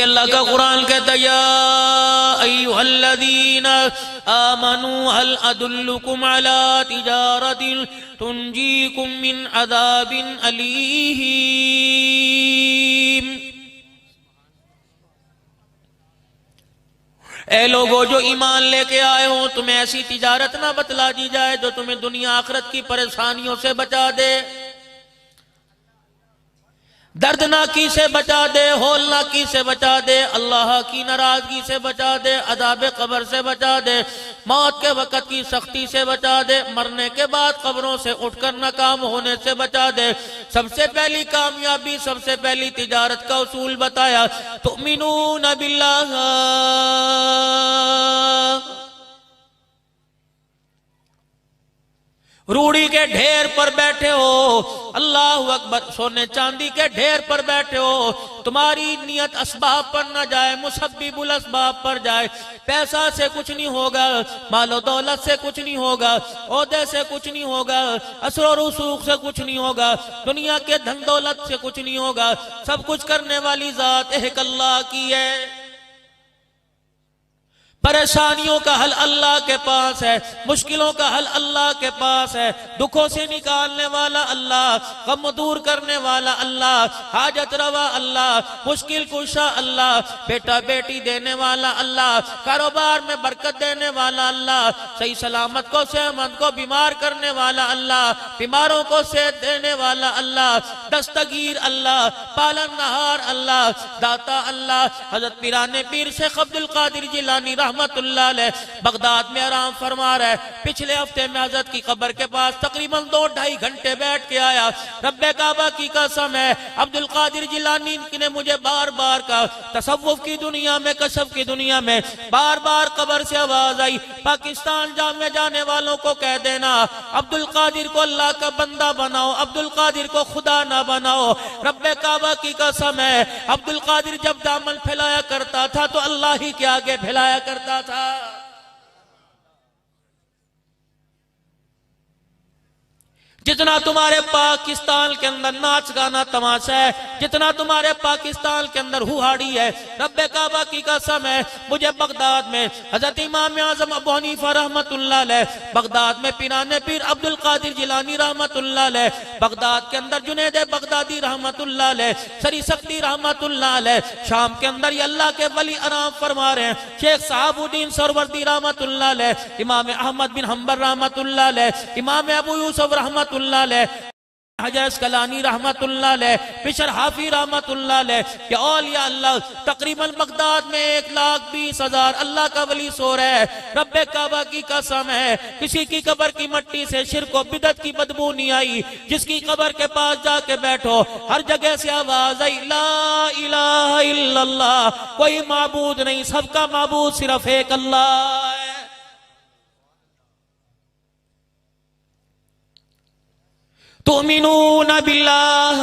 कि अल्लाह का कुरान कहता है या अय्युहल्लज़ीना आमनू हल अदुल्लुकुम अला तिजारतिन तुंजीकुम मिन अज़ाबिन अलीम। ए लोगो जो ईमान लेके आए हो, तुम्हें ऐसी तिजारत ना बतला दी जाए जो तुम्हें दुनिया आखिरत की परेशानियों से बचा दे, दर्दनाकी से बचा दे, होलनाकी से बचा दे, अल्लाह की नाराजगी से बचा दे, अज़ाब कब्र से बचा दे, मौत के वक़्त की सख्ती से बचा दे, मरने के बाद कब्रों से उठकर नाकाम होने से बचा दे। सबसे पहली कामयाबी, सबसे पहली तिजारत का उसूल बताया, तुमिनून बिल्लाह, रूड़ी के ढेर पर बैठे हो, अल्लाह अकबर, सोने चांदी के ढेर पर बैठे हो, तुम्हारी नियत असबाब पर न जाए, मुसब्बिबुल असबाब पर जाए। पैसा से कुछ नहीं होगा, मालो दौलत से कुछ नहीं होगा, ओहदे से कुछ नहीं होगा, असर रुसूख से कुछ नहीं होगा, दुनिया के धन दौलत से कुछ नहीं होगा। सब कुछ करने वाली जात एक अल्लाह की है। परेशानियों का हल अल्लाह के पास है, मुश्किलों का हल अल्लाह के पास है, दुखों से निकालने वाला अल्लाह, गम दूर करने वाला अल्लाह, हाजत रवा अल्लाह, मुश्किल कुशा अल्लाह, बेटा बेटी देने वाला अल्लाह, कारोबार में बरकत देने वाला अल्लाह, सही सलामत को सेहतमंद को बीमार करने वाला अल्लाह, बीमारों को सेहत देने वाला अल्लाह, दस्तगीर अल्लाह, पालनहार अल्लाह, दाता अल्लाह। हजरत पीराने पीर शेख अब्दुल कादिर जिलानी रहमतुल्लाह अलैह बगदाद में आराम फरमा रहे। पिछले हफ्ते में हजरत की कब्र के पास तकरीबन 2-2.5 घंटे बैठ के आया। रब्बे काबा की कसम है, अब्दुल कादिर जिलानी ने मुझे बार बार कहा, तसव्वुफ की दुनिया में, कशफ की दुनिया में बार बार कब्र से आवाज आई, पाकिस्तान में जाने वालों को कह देना अब्दुल कादिर को अल्लाह का बंदा बनाओ, अब्दुल कादिर को खुदा ना बनाओ। रब्बे काबा की कसम है, अब्दुल कादिर जब दामन फैलाया करता था तो अल्लाह ही के आगे फैलाया करता था। जितना तुम्हारे पाकिस्तान के अंदर नाच गाना तमाशा है, जितना तुम्हारे पाकिस्तान के अंदर हुहाड़ी है, रब्बे काबा की कसम है, मुझे बगदाद में हजरत इमाम आजम अबू हनीफा रहमतुल्लाह अलैह, बगदाद में पीराने पीर अब्दुल कादिर जिलानी रहमतुल्लाह अलैह, बगदाद के अंदर जुनैद बगदादी रहमतुल्लाह अलैह, सरी सक्ती रहमतुल्लाह अलैह, शाम के अंदर ये अल्लाह के वली आराम फरमा रहे हैं, शेख साहबुद्दीन सरवर्दी रहमतुल्लाह अलैह, इमाम अहमद बिन हंबल रहमतुल्लाह अलैह, इमाम अबू यूसुफ रहमतुल्लाह अलैह, हजरत अस्कलानी रहमतुल्लाह अलैह, बिशर हाफी रहमतुल्लाह अलैह, कि औलिया अल्लाह तकरीबन बगदाद में 1,20,000 अल्लाह का वली सो रहा है। रब्बे काबा की कसम है, किसी की कब्र की मट्टी से शिर्क और बिदअत की बदबू नहीं आई। जिसकी कब्र के पास जाके बैठो, हर जगह से आवाज आई, ला इलाहा इल्लल्लाह, कोई माबूद नहीं, सबका माबूद सिर्फ एक अल्लाह है। तुमिनून बिल्लाह,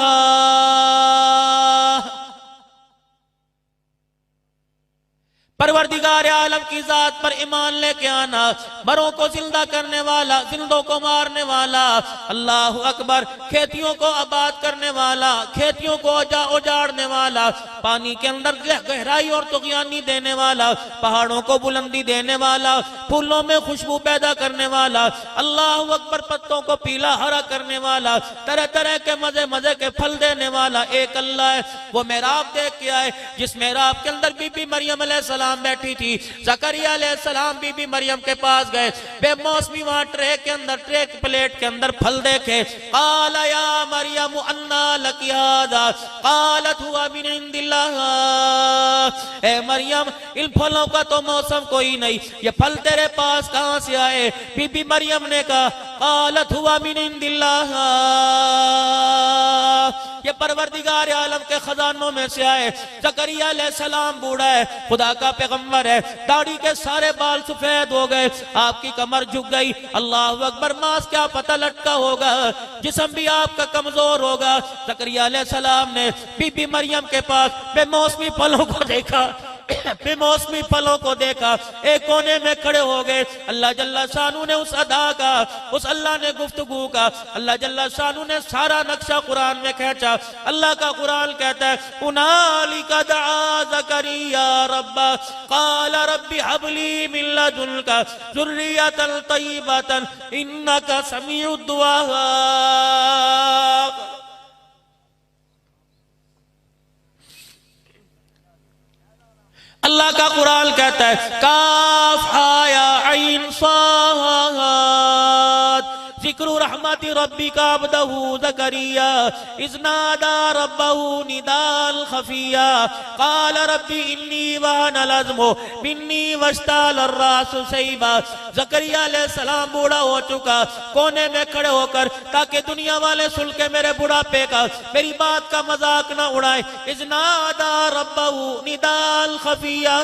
परवरदिगार आलम की जात पर ईमान लेके आना, मरों को जिंदा करने वाला, जिंदों को मारने वाला, अल्लाह अकबर, खेतियों को आबाद करने वाला, खेतियों को उजाड़ने वाला, पानी के अंदर गहराई और तुग़यानी देने वाला, पहाड़ों को बुलंदी देने वाला, फूलों में खुशबू पैदा करने वाला, अल्लाह अकबर, पत्तों को पीला हरा करने वाला, तरह तरह के मजे मजे के फल देने वाला एक अल्लाह है। वो मेहराब देख के आए, जिस मेहराब के अंदर बीबी मरियम अलैहिस्सलाम बैठी थी, ज़करिया अलैहिस्सलाम बीबी मरियम के पास गए, बेमौसमी वहां ट्रे के अंदर, ट्रे प्लेट के अंदर फल देखे। क़ाला या मरियम अन्ना लकी हाज़ा, क़ालत हुवा मिन इंदिल्लाह, ए मरियम, इन फलों का तो मौसम कोई नहीं, ये फल तेरे पास कहां से आए? बीबी मरियम ने कहा, क़ालत हुवा मिन इंदिल्लाह, ये परवरदिगार आलम के खजानों में से आए। ज़करिया अलैहिस्सलाम बूढ़ा है, खुदा का पैगंबर है, दाढ़ी के सारे बाल सफेद हो गए, आपकी कमर झुक गई, अल्लाह अकबर, मांस क्या पता लटका होगा, जिस्म भी आपका कमजोर होगा। ज़करिया अलैहिस्सलाम ने बीबी मरियम के पास बेमौसमी फलों को देखा, बेमौसमी फलों को देखा, एक कोने में खड़े हो गए। अल्लाह जल्ला शानू ने उस अदा का, उस अल्लाह ने गुफ्तगू का, अल्लाह जल्ला शानू ने सारा नक्शा कुरान में खींचा। अल्लाह का कुरान कहता है उनालिका दआ ज़करिया रब्बा क़ाल रब्बी हबली मिन लदुनका ज़ुर्रियतन तय्यिबतन इन्नका समीउद दुआ। अल्लाह का कुरान कहता है काफ हाया ऐन साद ज़िक्रु रहमति रब्बिका अब्दहू ज़करिया इज़ नादा रब्बहू निदाल खफिया क़ाल रब्बी इन्नी वहनल अज़्मु मिन्नी वश्तालर रासु शैबा। ज़करिया अलैहिस्सलाम बूढ़ा हो चुका, कोने में खड़े होकर ताकि दुनिया वाले सुन के मेरे बुढ़ापे का, मेरी बात का मजाक न उड़ाए। इज़ नादा रब्बहू निदाल खफिया,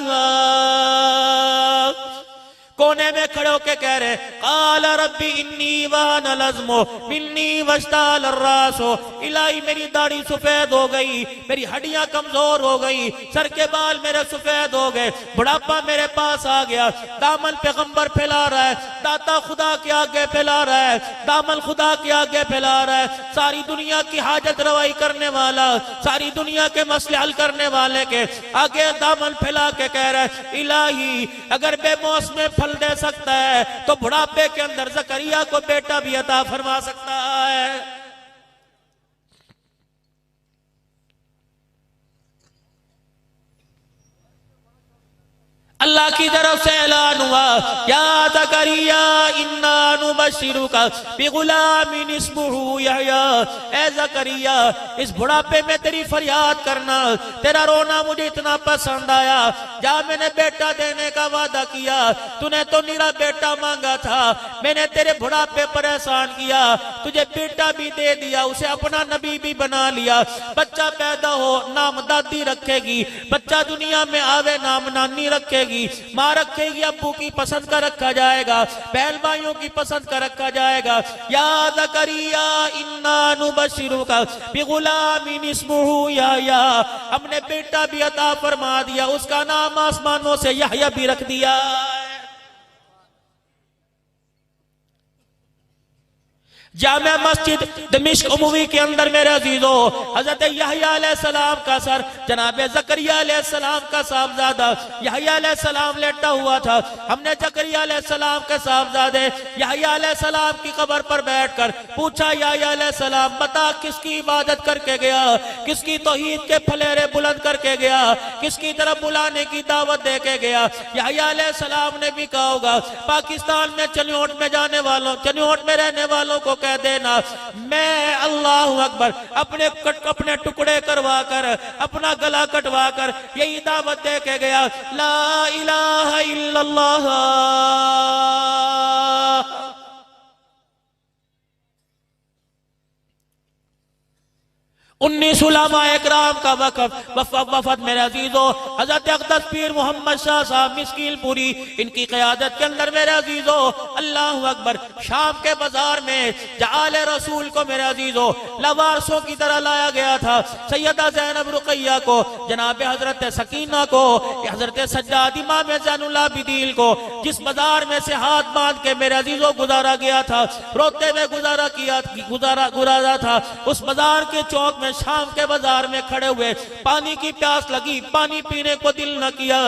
कोने में खड़े होके कह रहे क़ाल रब्बी इन्नी वहनल अज़्मु मिन्नी वश्तालर रासु। इलाही मेरी दाढ़ी सफेद हो गई, मेरी हड्डियां कमजोर हो गई, सर के बाल मेरे सफेद हो गए, बुढ़ापा मेरे पास आ गया। दामन पैगंबर फैला रहा है, दाता खुदा के आगे फैला रहा है, दामन खुदा के आगे फैला रहा है। सारी दुनिया की हाजत रवाई करने वाला, सारी दुनिया के मसले हल करने वाले के आगे दामन फैला के कह रहा है इलाही अगर बेमौसम फल दे सकता है तो बुढ़ापे के अंदर ज़करिया को बेटा भी अता फरमा सकता है। अल्लाह की तरफ से ऐलान हुआ या ज़करिया इन्ना नुबश्शिरुका बिगुलामिन इस्मुहु यहया। ए ज़करिया इस बुढ़ापे में तेरी फरियाद करना, तेरा रोना मुझे इतना पसंद आया। जा मैंने बेटा देने का वादा किया, तूने तो मेरा बेटा मांगा था, मैंने तेरे बुढ़ापे पर एहसान किया, तुझे बेटा भी दे दिया, उसे अपना नबी भी बना लिया। बच्चा पैदा हो नाम दादी रखेगी, बच्चा दुनिया में आवे नाम नानी रखेगी, माँ रखेगी, अब्बू की पसंद का रखा जाएगा, बहन भाइयों की पसंद का रखा जाएगा। या ज़करिया इन्ना नुबश्शिरुका बिगुलामिन इस्मुहु यहया, हमने बेटा भी अता फरमा दिया, उसका नाम आसमानों से यहया भी रख दिया। जामे मस्जिद दमिश्क उमवी के अंदर मेरे अजीजों हजरत यहया अलैहिस्सलाम का सर जनाब ज़करिया अलैहिस्सलाम का साहबजादा यहया अलैहिस्सलाम लेटा हुआ था। हमने ज़करिया अलैहिस्सलाम के साहबजादे यहया अलैहिस्सलाम की कब्र पर बैठकर पूछा यहया अलैहिस्सलाम बता किसकी इबादत करके गया, किसकी तौहीद के फलेरे बुलंद करके गया, किसकी तरफ बुलाने की दावत दे के गया। यहया अलैहिस्सलाम ने भी कहा होगा पाकिस्तान में चनियोट में जाने वालों, चनियोट में रहने वालों को कह देना मैं अल्लाहु अकबर अपने टुकड़े करवा कर, अपना गला कटवा कर यही दावत दे के गया ला इलाहा इल्लल्लाह। 19 उलमाए किराम का वफद मेरे अजीजों हजरत अक़दस पीर मोहम्मद शाह साहब मिस्कीलपुरी इनकी क़यादत के अंदर मेरे अजीजों अल्लाहु अकबर शाम के बाजार में जाले रसूल को मेरे अजीजों लवारसों की तरह लाया गया था। सैयदा ज़ैनब रुक़ैया को, जनाब हजरत सकीना को, हजरत सज्जाद इमाम ज़ैनुल आबिदीन को जिस बाजार में से हाथ बांध के मेरे अजीजों गुजारा गया था, रोते हुए गुजारा था, उस बाजार के चौक में शाम के बाजार में खड़े हुए पानी की प्यास लगी, पानी पीने को दिल न किया।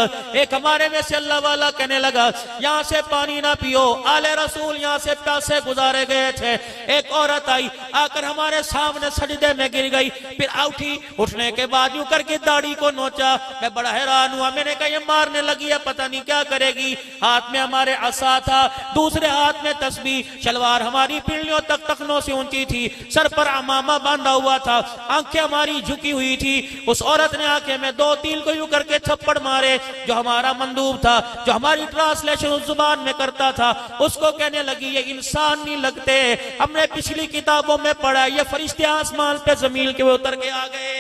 एक हमारे में से अल्लाह वाला कहने लगा यहाँ से पानी ना पियो, आले रसूल यहाँ से प्यासे गुजारे गए थे। एक औरत आई आकर हमारे सामने सजदे में गिर गई, फिर उठी, उठने के बाद यूं करके दाढ़ी को नोचा। मैं बड़ा हैरान हुआ, मैंने कहा ये मारने लगी है, पता नहीं क्या करेगी। हाथ में हमारे असा था, दूसरे हाथ में तस्बीह, शलवार हमारी पीढ़ियों तक तखनों से ऊंची थी, सर पर अमामा बांधा हुआ था, आंखें हमारी झुकी हुई थी। उस औरत ने आंखें में 2-3 को यूं करके थप्पड़ मारे। जो हमारा मंदूब था, जो हमारी ट्रांसलेशन उस जुबान में करता था, उसको कहने लगी ये इंसान नहीं लगते, हमने पिछली किताबों में पढ़ा ये फरिश्ते आसमान पे जमीन के उतर के आ गए।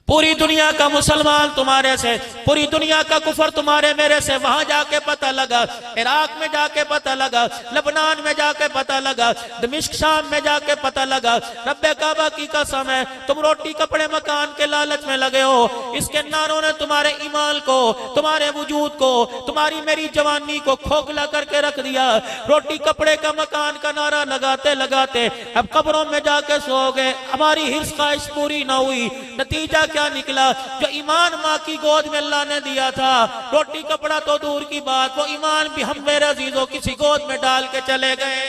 पूरी दुनिया का मुसलमान तुम्हारे से, पूरी दुनिया का कुफर तुम्हारे मेरे से। वहां जाके पता लगा, इराक में जाके पता लगा, लबनान में जाके पता लगा, दमिश्क शाम में जाके पता लगा। रब्बे काबा की कसम है, तुम रोटी कपड़े मकान के लालच में लगे हो। इसके नारों ने तुम्हारे ईमान को, तुम्हारे वजूद को, तुम्हारी मेरी जवानी को खोखला करके रख दिया। रोटी कपड़े का मकान का नारा लगाते लगाते अब कब्रों में जाके सो गए। हमारी हिर्स ख्वाहिश पूरी ना हुई। नतीजा क्या निकला? जो ईमान माँ की गोद में अल्लाह ने दिया था, रोटी कपड़ा तो दूर की बात, वो ईमान भी हम मेरे अजीजों किसी गोद में डाल के चले गए।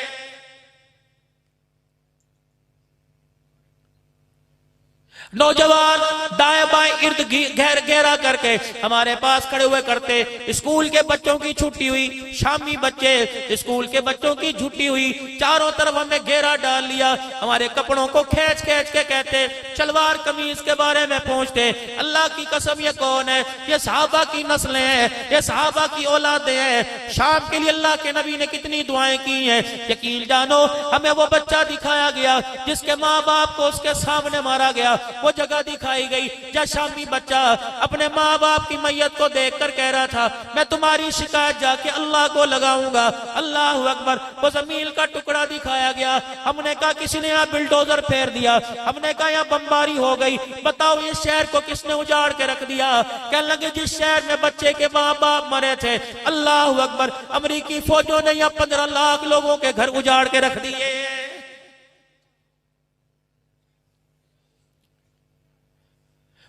नौजवान दाएं बाएं इर्द घेरा करके हमारे पास खड़े हुए करते। स्कूल के बच्चों की छुट्टी हुई, शामी बच्चे स्कूल के बच्चों की छुट्टी हुई, चारों तरफ हमें घेरा डाल लिया। हमारे कपड़ों को खींच खींच के कहते, शलवार कमीज के बारे में पूछते। अल्लाह की कसम, ये कौन है? ये सहाबा की नस्लें हैं, ये सहाबा की औलादें हैं। शाम के लिए अल्लाह के नबी ने कितनी दुआएं की हैं। यकीन जानो, हमें वो बच्चा दिखाया गया जिसके माँ बाप को उसके सामने मारा गया। वो जगह दिखाई गई जहाँ शामी बच्चा अपने माँ बाप की मैयत को देखकर कह रहा था, मैं तुम्हारी शिकायत जाके अल्लाह को लगाऊंगा। अल्लाह अकबर। वो जमीन का टुकड़ा दिखाया गया। हमने कहा किसी ने यहाँ बिल्डोजर फेर दिया। हमने कहा यहाँ बमबारी हो गई। बताओ ये शहर को किसने उजाड़ के रख दिया? कहने लगे जिस शहर में बच्चे के माँ बाप मरे थे, अल्लाह अकबर, अमरीकी फौजों ने यहाँ 15 लाख लोगों के घर उजाड़ के रख दिए।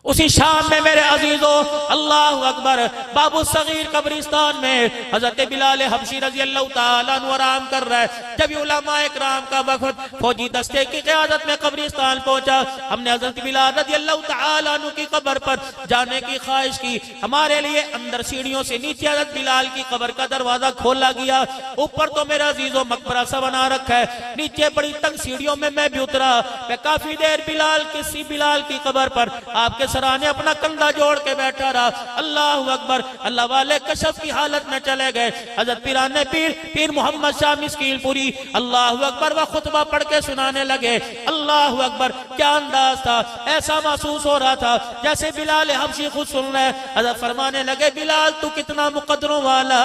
उसी शाम में मेरे अजीजों, अल्लाह अकबर, बाबू सगीर कब्रिस्तान में हजरत बिलाल हबशी रजी अल्लाह ताला अन्हु आराम कर रहा है। जब उलमा इकराम का वक्त फौजी दस्ते की क़यादत में कब्रिस्तान पहुंचा, हमने हजरत बिलाल रजी अल्लाह ताला अन्हु की कब्र पर जाने की ख्वाहिश की। हमारे लिए अंदर सीढ़ियों से नीचे हजरत बिलाल की कब्र का दरवाजा खोला गया। ऊपर तो मेरे अजीजों मकबरा सा बना रखा है, नीचे बड़ी तंग सीढ़ियों में मैं भी उतरा। मैं काफी देर बिलाल की कब्र पर आपके सराहने अपना कंधा जोड़ के बैठा रहा। अल्लाह अकबर। अल्लाह वाले कशफ की हालत में चले गए। हजरत पीराने पीर मोहम्मद शाह मिस्कीलपुरी अल्लाह अकबर व खुतबा पढ़ के सुनाने लगे। अल्लाह अकबर। क्या अंदाज था, ऐसा महसूस हो रहा था जैसे बिलाल हबशी खुद सुन रहे। हजरत फरमाने लगे, बिलाल तू कितना मुकद्दरों वाला,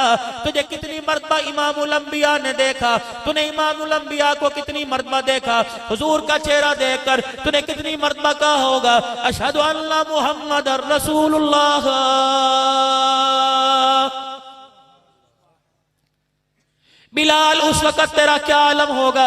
तुझे कितनी मर्तबा इमामुल अंबिया ने देखा, तूने इमामुल अंबिया को कितनी मर्तबा देखा, हुजूर का चेहरा देखकर तूने कितनी मर्तबा कहा होगा, अशहदु अल्ला मुहम्मद रसूलुल्लाह। बिलाल उस वक्त तेरा क्या आलम होगा।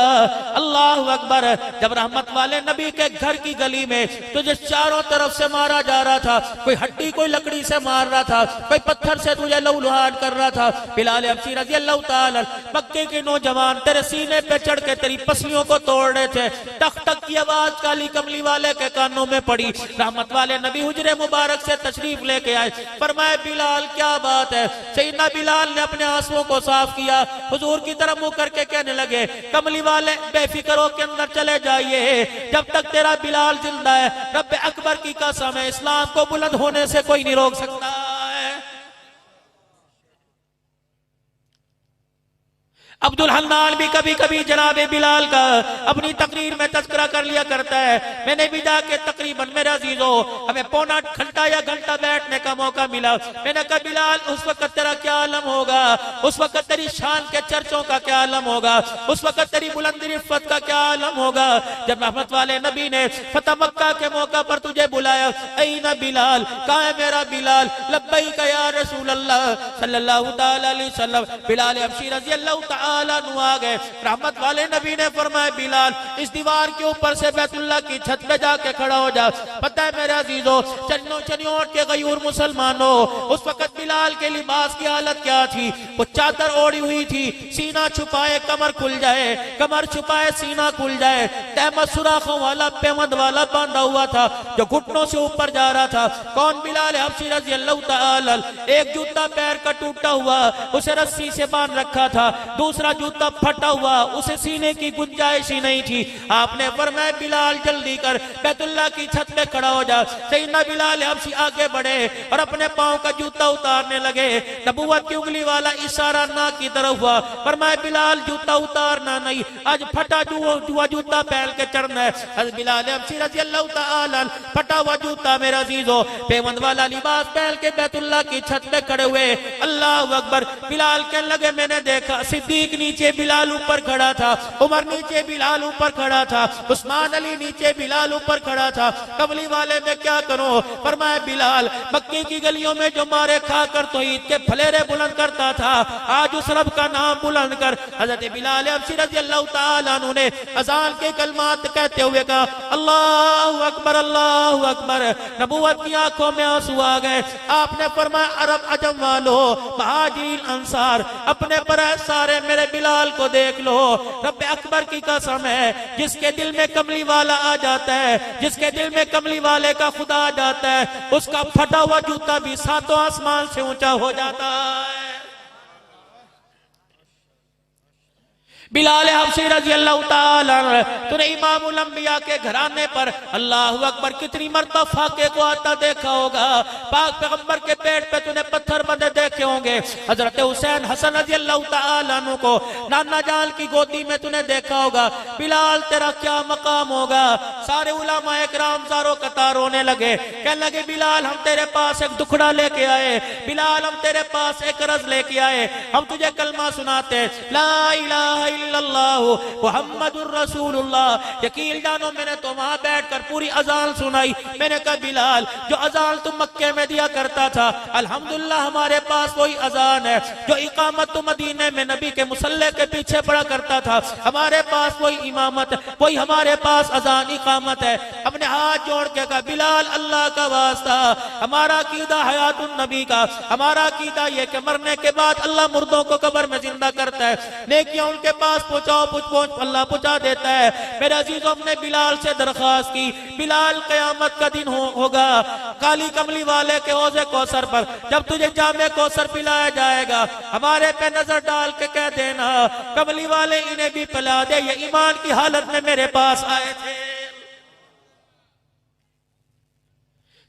अल्लाह अकबर। जब रहमत वाले नबी के घर की गली में तुझे चारों तरफ से मारा जा रहा था, कोई हड्डी कोई लकड़ी से मार रहा था, कोई पत्थर से तुझे लहूलुहान कर रहा था, बिलाल हबशी रज़ी अल्लाह ताला मक्के के नौजवान तेरे सीने पे चढ़ के तेरी पसलियों को तोड़ रहे थे। टक टक की आवाज काली कमली वाले के कानों में पड़ी। रहमत वाले नबी हुजरे मुबारक से तशरीफ लेके आए। फरमाए, बिलाल क्या बात है? सैयदना बिलाल ने अपने आंसुओं को साफ किया, हुजूर की तरफ मुंह करके कहने लगे, कमली वाले बेफिक्र हो के अंदर चले जाइए, जब तक तेरा बिलाल जिंदा है रब्बे अकबर की कसम है इस्लाम को बुलंद होने से कोई नहीं रोक सकता है। अब्दुल हन्नान भी कभी कभी जनाबे बिलाल का अपनी तकरीर में तज़किरा कर लिया करता है। मैंने भी जाके तकरीबन मेरे अजीजों हमें पौना घंटा या घंटा बैठने का मौका मिला। मैंने कहा, बिलाल उस वक्त तेरा क्या आलम होगा, उस वक्त तेरी शान के चर्चों का क्या आलम होगा, उस वक्त तेरी बुलंदी रिफ़त का क्या आलम होगा, जब रहमत वाले नबी ने फतह मक्का के मौका पर तुझे बुलाया। ऐना बिलाल, कहाँ है मेरा बिलाल? लब्बैक या रसूल अल्लाह सल्लल्लाहु तआला अलैहि वसल्लम। बिलाल हबशी रज़ी अल्लाह आ गए। रहमत वाले नबी ने फरमाया, बिलाल इस दीवार के ऊपर से बैतुल्लाह की छत पे जाके खड़ा हो जा। पता है मेरे अजीजों, चनियों के गयूर मुसलमानों, उस वक्त बिलाल के लिबास की हालत क्या थी? वो चादर ओढ़ी हुई थी, सीना छुपाए कमर खुल जाए, कमर छुपाए सीना खुल जाए, तहमद सुराखों वाला पेमद वाला बांधा हुआ था जो घुटनों से ऊपर जा रहा था। कौन? बिलाल हबशी रज़ी अल्लाह ताला। एक जूता पैर का टूटा हुआ उसे रस्सी से बांध रखा था, दूसरा दूसरा जूता फटा हुआ, उसे सीने की गुंजाइश ही नहीं थी। आपने फरमाया बिलाल जल्दी कर, बैतुल्लाह की छत पे खड़ा हो जा। सैयदना बिलाल हबशी आगे बढ़े और अपने पांव का जूता उतारने लगे। नबूवत की उंगली वाला इशारा नाक की तरफ हुआ। फरमाया बिलाल जूता उतारना नहीं, आज फटा हुआ जूता पहन के चढ़ना है। हज़रत बिलाल हबशी रज़ी अल्लाह तआला फटा हुआ जूता मेरा अजीजों पेवंद वाला लिबास पहन के बैतुल्लाह की छत पे खड़े हुए। अल्लाह अकबर। बिलाल कहने लगे मैंने देखा सिद्दीक नीचे, बिलाल ऊपर खड़ा था, उमर नीचे, बिलाल ऊपर खड़ा था, उस्मान अली नीचे, बिलाल ऊपर खड़ा था। कमली वाले में क्या करूं? फरमाया बिलाल मक्के की गलियों में जो मारे खाकर तौहीद के फलेरे बुलंद करता था, आज उस रब का नाम बुलंद कर। हजरत बिलाल हबशी रज़ी अल्लाह तआला अन्हु ने अज़ान के कलमात कहते हुए कहा अल्लाहु अकबर, अल्लाहु अकबर। नबूवत की आंखों में आंसू आ गए। आपने फरमाया अरब अजम वालों, महाजिर अंसार, अपने पर सारे मेरे बिलाल को देख लो। रब अकबर की कसम है, जिसके दिल में कमली वाला आ जाता है, जिसके दिल में कमली वाले का खुदा आ जाता है, उसका फटा हुआ जूता भी सातों आसमान से ऊंचा हो जाता है। बिलाल हबशी रज़ी अल्लाह तआला तूने इमामुल अंबिया के घराने पर अल्लाहु अकबर कितनी मर्तबा फाके को आता देखा होगा। पाक पैगंबर के पेट पे तूने पत्थर बंधे देखे होंगे। हजरत हुसैन हसन रज़ी अल्लाह तआला अन्हु को नाना जान की गोदी में तूने देखा होगा। बिलाल तेरा क्या मकाम होगा? सारे उलमाए किराम ज़ारो कतार रोने लगे, कहने लगे बिलाल हम तेरे पास एक दुखड़ा लेके आए, बिलाल हम तेरे पास एक रज़ लेके आए, हम तुझे कलमा सुनाते ला इलाहा इल्लल्लाह मुहम्मदुर रसूलुल्लाह। यकीन जानो मैंने तो वहां बैठकर पूरी अजान सुनाई। मैंने कहा बिलाल जो अजान तुम मक्के में दिया करता था, अल्हम्दुलिल्लाह हमारे पास वही अजान है। जो इकामत तुम मदीने में नबी के मुसल्ले के पीछे पड़ा करता था, हमारे पास वही इमामत, वही हमारे पास अजान इकामत है। अपने हाथ जोड़ के कहा बिलाल अल्लाह का वास्ता, हमारा अकीदा हयातुन नबी का, हमारा अकीदा ये कि मरने के बाद अल्लाह मुर्दों को कब्र में जिंदा करता है, नेकियां उनके पास पहुंचाओ, पहुंच अल्लाह पहुंचा देता है। मेरे अजीजों ने बिलाल से दरखास्त की, बिलाल कयामत का दिन होगा, काली कमली वाले के हौज़े कौसर पर जब तुझे जामे कौसर पिलाया जाएगा, हमारे पे नजर डाल के कह देना कमली वाले इन्हें भी पिला दे, ये ईमान की हालत में मेरे पास आए थे।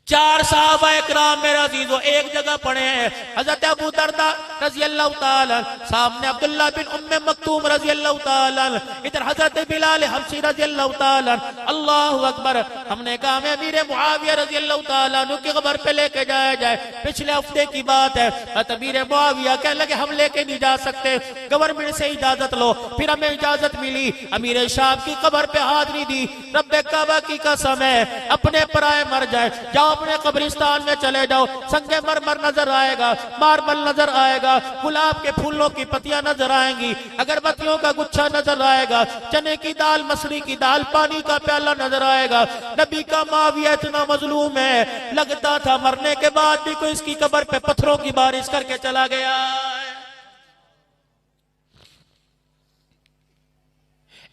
चार साहबा इकराम मेरे अजीजों एक जगह पड़े हैं। हजरत अबू दरदा रज़ी अल्लाह तआला, सामने अब्दुल्लाह बिन उम्मे मक्तूम रज़ी अल्लाह तआला, इधर हजरत बिलाल हबशी रज़ी अल्लाह तआला। अल्लाहु अकबर। हमने कहा हमें अमीर मुआविया रज़ी अल्लाह तआला अन्हु की कब्र पे लेके जाया जाए। पिछले हफ्ते की बात है, अमीर मुआविया कहने लगे हम लेके नहीं जा सकते, गवर्नमेंट से इजाजत लो। फिर हमें इजाजत मिली, अमीर शाम की कब्र पे हाजिरी दी। रब्बे काबा की कसम है, अपने पराए मर जाए, जाओ अपने कब्रिस्तान में चले जाओ, संगे मरमर नजर आएगा, मार्बल नजर आएगा, गुलाब के फूलों की पत्तियां नजर आएंगी, अगरबत्तियों का गुच्छा नजर आएगा, चने की दाल, मसरी की दाल, पानी का प्याला नजर आएगा। नबी का माविया इतना मजलूम है, लगता था मरने के बाद भी कोई इसकी कब्र पे पत्थरों की बारिश करके चला गया।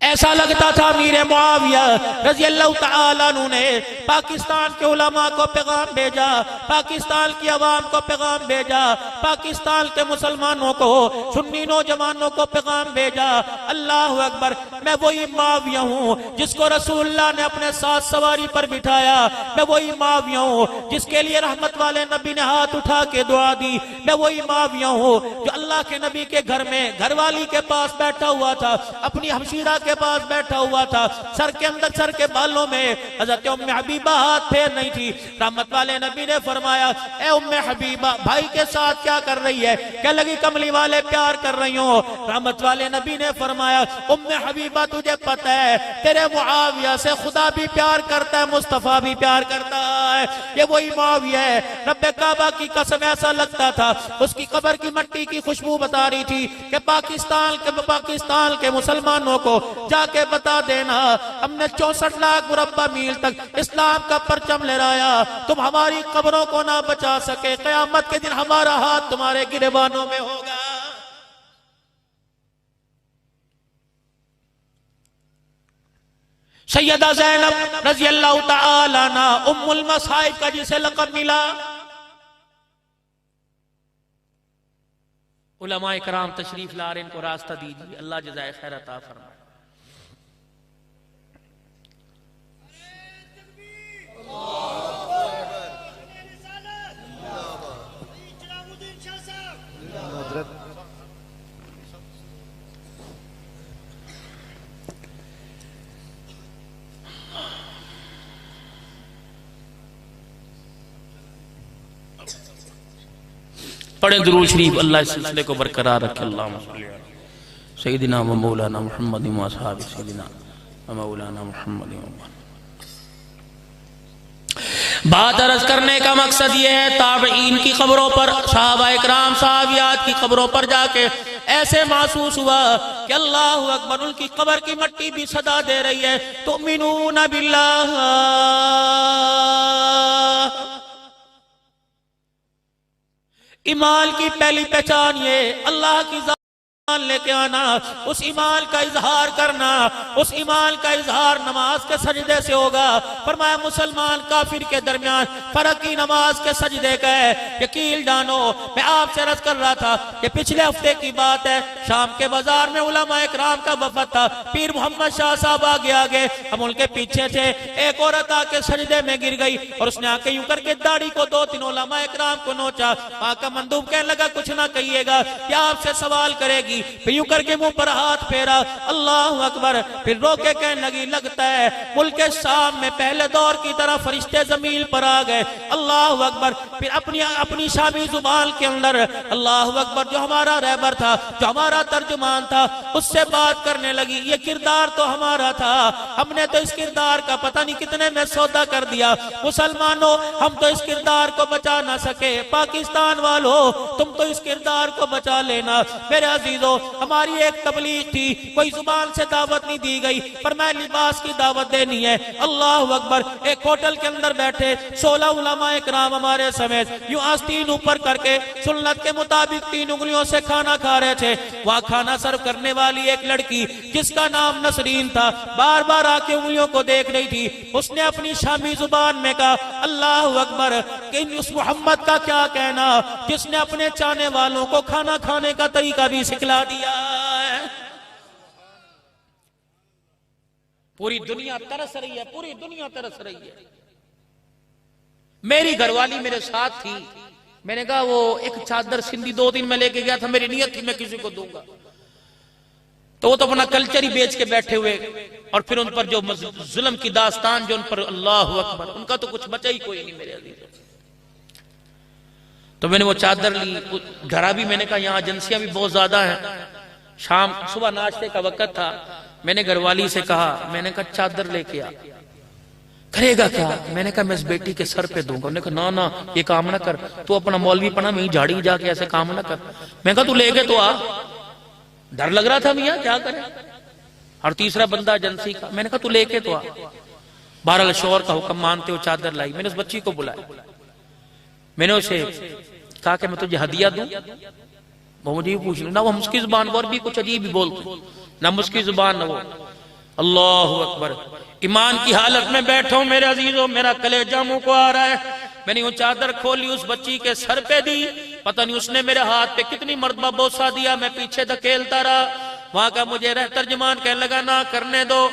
ऐसा लगता था अमीर मुआविया रज़ी अल्लाह तआला अन्हु ने पाकिस्तान के उलमा को पैगाम भेजा, पाकिस्तान की आवाम को पैगाम भेजा, पाकिस्तान के मुसलमानों को, सुन्नी नौजवानों को पैगाम भेजा। अल्लाह अकबर। मैं वही मुआविया हूँ जिसको रसूलुल्लाह ने अपने साथ सवारी पर बिठाया, मैं वही मुआविया हूँ जिसके लिए रहमत वाले नबी ने हाथ उठा के दुआ दी, मैं वही मुआविया हूँ जो अल्लाह के नबी के घर में घरवाली के पास बैठा हुआ था, अपनी हमशीरा के पास बैठा हुआ था, सर के अंदर, सर के बालों में हजरत उम्मे हबीबा हाथ फेर नहीं थी। रहमत वाले नबी ने फरमाया ए उम्मे हबीबा भाई के साथ क्या कर रही है? क्या लगी कमली वाले प्यार कर रही हो? रहमत वाले नबी ने फरमाया उम्मे हबीबा तुझे पता है तेरे मुआविया से खुदा भी प्यार करता है, मुस्तफा भी प्यार करता है। ये वही मुआविया है। रब्बे काबा की कसम ऐसा लगता था उसकी कब्र की मिट्टी की खुशबू बता रही थी कि पाकिस्तान के मुसलमानों को जाके बता देना हमने 64 लाख मुरब्बा मील तक इस्लाम का परचम लहराया, तुम हमारी कब्रों को ना बचा सके, क़यामत के दिन हमारा हाथ तुम्हारे गिरबानों में होगा। सैयदा ज़ैनब रज़ी अल्लाह तआला अन्हा उम्मुल मसाइब का जिसे लक़ब मिला, उलमा इकराम तशरीफ ला रहे, इनको रास्ता दीजिए, अल्लाह जज़ाए खैर अता फरमाए। पढ़े दुरूद शरीफ, अल्लाह इस सिलसिले को बरकरार रखे। अल्लाहुम्मा सल्ली अला सय्यिदिना व मौलाना मुहम्मद व असहाबि सय्यिदिना व मौलाना मुहम्मद। बात अर्ज करने का मकसद ये है, ताबईन की कब्रों पर, सहाबा इकराम सहाबियात की कब्रों पर जाके ऐसे महसूस हुआ कि अल्लाहु अकबर, उनकी कब्र की मिट्टी भी सदा दे रही है, तुमिनूना बिल्लाह, ईमान की पहली पहचान ये अल्लाह की ज़ात लेके आना, उस ईमान का इजहार करना। उस ईमान का इजहार नमाज के सजदे से होगा। फरमाया मुसलमान काफिर के दरमियान फर्क ही नमाज के सजदे का है। यकीन जानो, मैं आपसे अर्ज कर रहा था, ये पिछले हफ्ते की बात है, शाम के बाजार में उलमा इकराम का वफद था, पीर मोहम्मद शाह साहब आगे आगे, हम उनके पीछे थे, एक औरत आके सजदे में गिर गई और उसने आके यूं करके दाढ़ी को 2-3 उलमा इकराम को नोचा। वहां का मंदूब कहने लगा कुछ ना कहिएगा, क्या आपसे सवाल करेगी। फिर यूं करके मुंह पर हाथ फेरा, अल्लाह अकबर, फिर रोके कहने लगी लगता है मुल्क शाम में पहले दौर की तरह फरिश्ते जमीन पर आ गए। अल्लाह अकबर, फिर अपनी शामी जुबान के अंदर अल्लाह अकबर, जो हमारा रहबर था, जो हमारा तर्जुमान था, उससे बात करने लगी। ये किरदार तो हमारा था, हमने तो इस किरदार का पता नहीं कितने में सौदा कर दिया। मुसलमानों, हम तो इस किरदार को बचा ना सके। पाकिस्तान वालों, तुम तो इस किरदार को बचा लेना। मेरे अजीजों, हमारी एक तबलीग थी, कोई जुबान से दावत नहीं दी गई, पर मैं लिबास की दावत देनी है। अल्लाह अकबर, एक होटल के अंदर बैठे 16 उलमा इकराम हमारे समेत यूं आस्तीन ऊपर करके सुन्नत के मुताबिक 3 उंगलियों से खाना खा रहे थे। वहां खाना सर्व करने वाली एक लड़की जिसका नाम नसरीन था, बार बार आके उंगलियों को देख रही थी। उसने अपनी शामी जुबान में कहा, अल्लाह अकबर, कि उस मोहम्मद का क्या कहना जिसने अपने चाहने वालों को खाना खाने का तरीका भी सिखला दिया है। पूरी दुनिया तरस रही है, पूरी दुनिया तरस रही है। मेरी घरवाली मेरे साथ थी, मैंने कहा वो एक चादर सिंधी 2 दिन में लेके गया था, मेरी नियत थी मैं किसी को दूंगा, तो वो तो अपना कल्चर ही बेच के बैठे हुए, और फिर उन पर जो जुल्म की दास्तान जो उन पर, अल्लाह अकबर, उनका तो कुछ बचा ही कोई नहीं मेरे अजीज। तो मैंने वो चादर ली, घरा भी, मैंने कहा यहाँ एजेंसियां भी बहुत ज्यादा हैं, शाम सुबह नाश्ते का वक्त था, मैंने घरवाली से कहा, मैंने कहा चादर लेके आ। करेगा क्या? मैंने कहा मैं इस बेटी के सर पे दूंगा। उन्होंने कहा ना ना ये काम ना कर, तू अपना मौलवी पना में झाड़ी जाके ऐसे काम ना कर। मैं कहा तू लेके तो आ। डर लग रहा था मियाँ क्या करे, और तीसरा बंदा एजेंसी का, मैंने कहा तू लेके तो आ। बहरहाल शौहर का हुक्म मानते हो चादर लाई। मैंने उस बच्ची को बुलाया, मैंने उसे कहा कि मैं तुझे हदिया दूं। वो मुझे पूछ ना, वो मुस्की जुबान और भी कुछ अजीब ही बोलते, ना मुस्की जुबान ना वो। अल्लाह अकबर, ईमान की हालत में बैठा हूं मेरे अजीजों, मेरा कलेजा मुंह को आ रहा है। मैंने वो चादर खोली, उस बच्ची के सर पे दी, पता नहीं उसने मेरे हाथ पे कितनी मरतबा बोसा दिया, मैं पीछे धकेलता रहा। वहां का मुझे तर्जमान कहने लगा ना करने दो।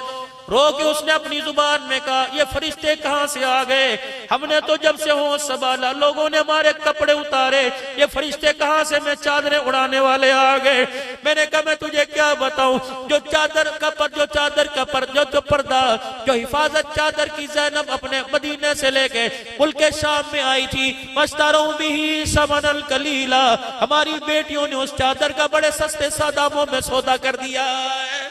रो के उसने अपनी जुबान में कहा, ये फरिश्ते कहां से आ गए, हमने तो जब से होश संभाला लोगों ने हमारे कपड़े उतारे, ये फरिश्ते कहां से मैं चादरें उड़ाने वाले आ गए। मैंने कहा मैं तुझे क्या बताऊं, जो चादर का पर्दा, जो हिफाजत चादर की ज़ैनब अपने मदीने से लेके मुल्क शाम में आई थी, मश्तरों बिही समनल कलीला, हमारी बेटियों ने उस चादर का बड़े सस्ते दामों में सौदा कर दिया है।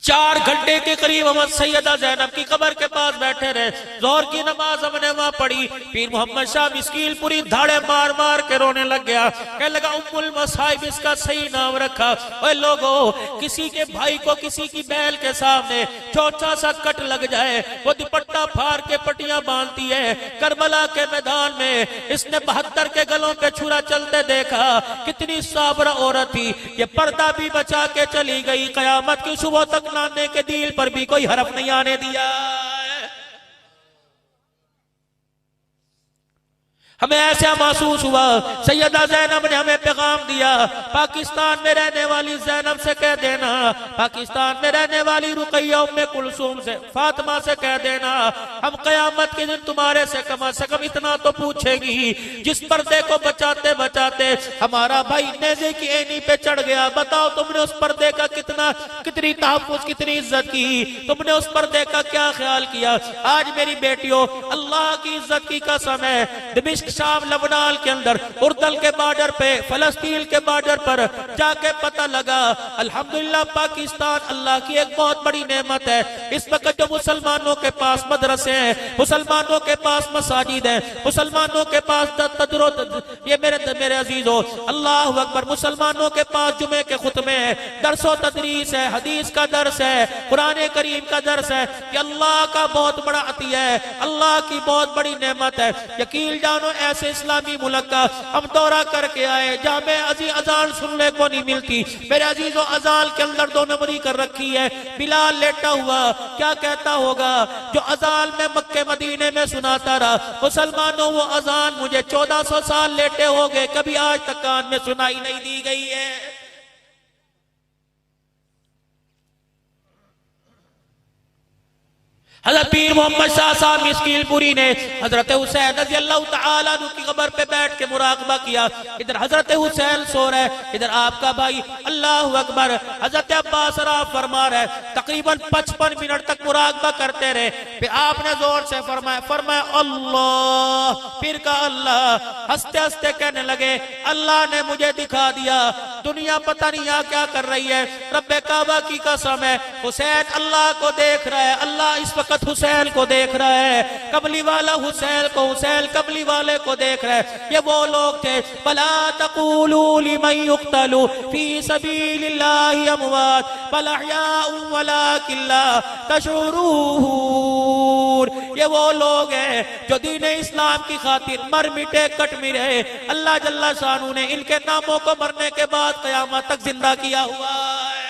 4 घंटे के करीब हम सैयदा ज़ैनब की कब्र के पास बैठे रहे। जोहर की नमाज हमने वहां पढ़ी। पीर मोहम्मद शाह मिस्कील पूरी धाड़े मार मार के रोने लग गया, कहने लगा उम्मुल मसाइब इसका सही नाम रखा। ओए लोगों, किसी के भाई को किसी की बैल के सामने छोटा सा कट लग जाए, वो दुपट्टा फाड़ के पट्टियां बांधती है। करबला के मैदान में इसने 72 के गलों पे छुरा चलते देखा, कितनी साबरा औरत थी, ये पर्दा भी बचा के चली गई। कयामत की सुबह तक नाने के दिल पर भी कोई हरफ नहीं आने दिया। हमें ऐसा महसूस हुआ सैयदा ज़ैनब ने हमें पैगाम दिया, पाकिस्तान में रहने वाली ज़ैनब से कह देना, पाकिस्तान में रहने वाली रुकैया उम्मे कुलसूम से, फातिमा से कह देना, हम क़यामत के दिन तुम्हारे से कम इतना तो पूछेगी, जिस पर्दे को बचाते बचाते हमारा भाई नेज़े की एनी पे चढ़ गया, बताओ तुमने उस पर्दे का कितनी तहफ़्फ़ुज़, कितनी इज्जत की, तुमने उस पर्दे का क्या ख्याल किया। आज मेरी बेटियों, अल्लाह की इज्जत की कसम है, दमिश्क शाम लबनान के अंदर उर्दल के बॉर्डर पे, फलस्तीन के बॉर्डर पर जाके पता लगा अल्हम्दुलिल्लाह पाकिस्तान अल्लाह की एक बहुत बड़ी नेमत है। इस वक्त जो मुसलमानों के पास मदरसे हैं, मुसलमानों के पास मसाजिद हैं, मुसलमानों के पास ये मेरे अजीजों, अल्लाह अकबर, मुसलमानों के पास जुमे के खुतबे हैं, दरसो तदरीस है, हदीस का दर्स है, कुरान करीम का दर्स है। ये अल्लाह का बहुत बड़ा अतिया है, अल्लाह की बहुत बड़ी नेमत है। यकीन जानो ऐसे इस्लामी मुल्क का हम दौरा करके आए जहां में अजान सुनने को नहीं मिलती। मेरे अजीजों, अजान के अंदर 2 नंबरी कर रखी है, बिलाल लेटा हुआ क्या कहता होगा, जो अजान में मक्के मदीने में सुनाता रहा, मुसलमानों वो अजान मुझे 1400 साल लेटे हो गए, कभी आज तक कान में सुनाई नहीं दी गई है। हज़रत पीर मोहम्मद शाह साहब मिस्कीलपुरी ने हजरत हुसैन रज़ी अल्लाह तआला अन्हु की कब्र पे बैठ के मुराकबा किया। इधर हजरत हुसैन सो रहे, इधर आपका भाई अल्लाह अकबर हजरत अब्बास राफ फरमा रहे। तकरीबन 55 मिनट तक मुराकबा करते रहे, फिर आपने जोर से फरमाया अल्लाह, फिर का अल्लाह, हंसते हंसते कहने लगे अल्लाह ने मुझे दिखा दिया दुनिया पता नहीं यहाँ क्या कर रही है। रब्बे काबा की कसम है, हुसैन अल्लाह को देख रहा है, अल्लाह इस वक्त हुसैन को देख रहा है, कबली वाला हुसैन को, हुसैन कबली वाले को देख रहा है। ये वो लोग थे, फला तक़ूलू लिमन युक़्तलू फी सबीलिल्लाहि अमवात बल अहयाउ वलाकिन ला तशऊरून। ये वो लोग हैं जो दीन इस्लाम की खातिर मर मिटे कट मिटे। अल्लाह जल्ला शानू ने इनके नामों को मरने के बाद क़यामत तक जिंदा किया हुआ है।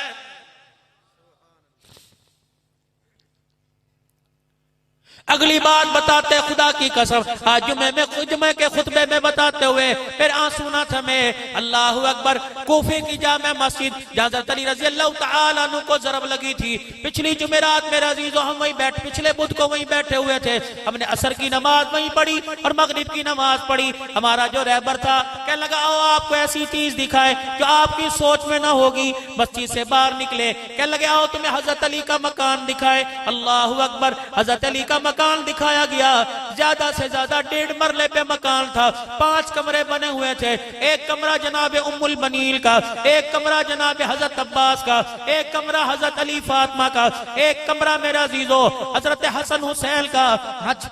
अगली बात बताते खुदा की कसम, आज जुमे के खुतबे में बताते हुए फिर आंसू ना थमे। अल्लाह अकबर, कूफे की जामे मस्जिद जहाँ हज़रत अली रज़ी अल्लाह तआला अन्हु को ज़रब लगी थी, पिछली जुमेरात मेरे अजीजों हम वहीं पिछले बुध को वहीं बैठे हुए थे। हमने असर की नमाज वहीं पढ़ी और मगरिब की नमाज पढ़ी। हमारा जो रहबर था कहने लगा आओ आपको ऐसी चीज दिखाए जो आपकी सोच में ना होगी। मस्जिद से बाहर निकले, कहने लगे आओ तुम्हें हजरत अली का मकान दिखाए। अल्लाह अकबर, हजरत अली का मकान दिखाया गया। ज्यादा से ज्यादा 1.5 मरले पे मकान था, 5 कमरे बने हुए थे। एक कमरा जनाब उम्मुल बनील का, एक कमरा जनाब हजरत अब्बास का, एक कमरा हजरत अली फातिमा का, एक कमरा मेरा अजीजों हजरत हसन हुसैन का,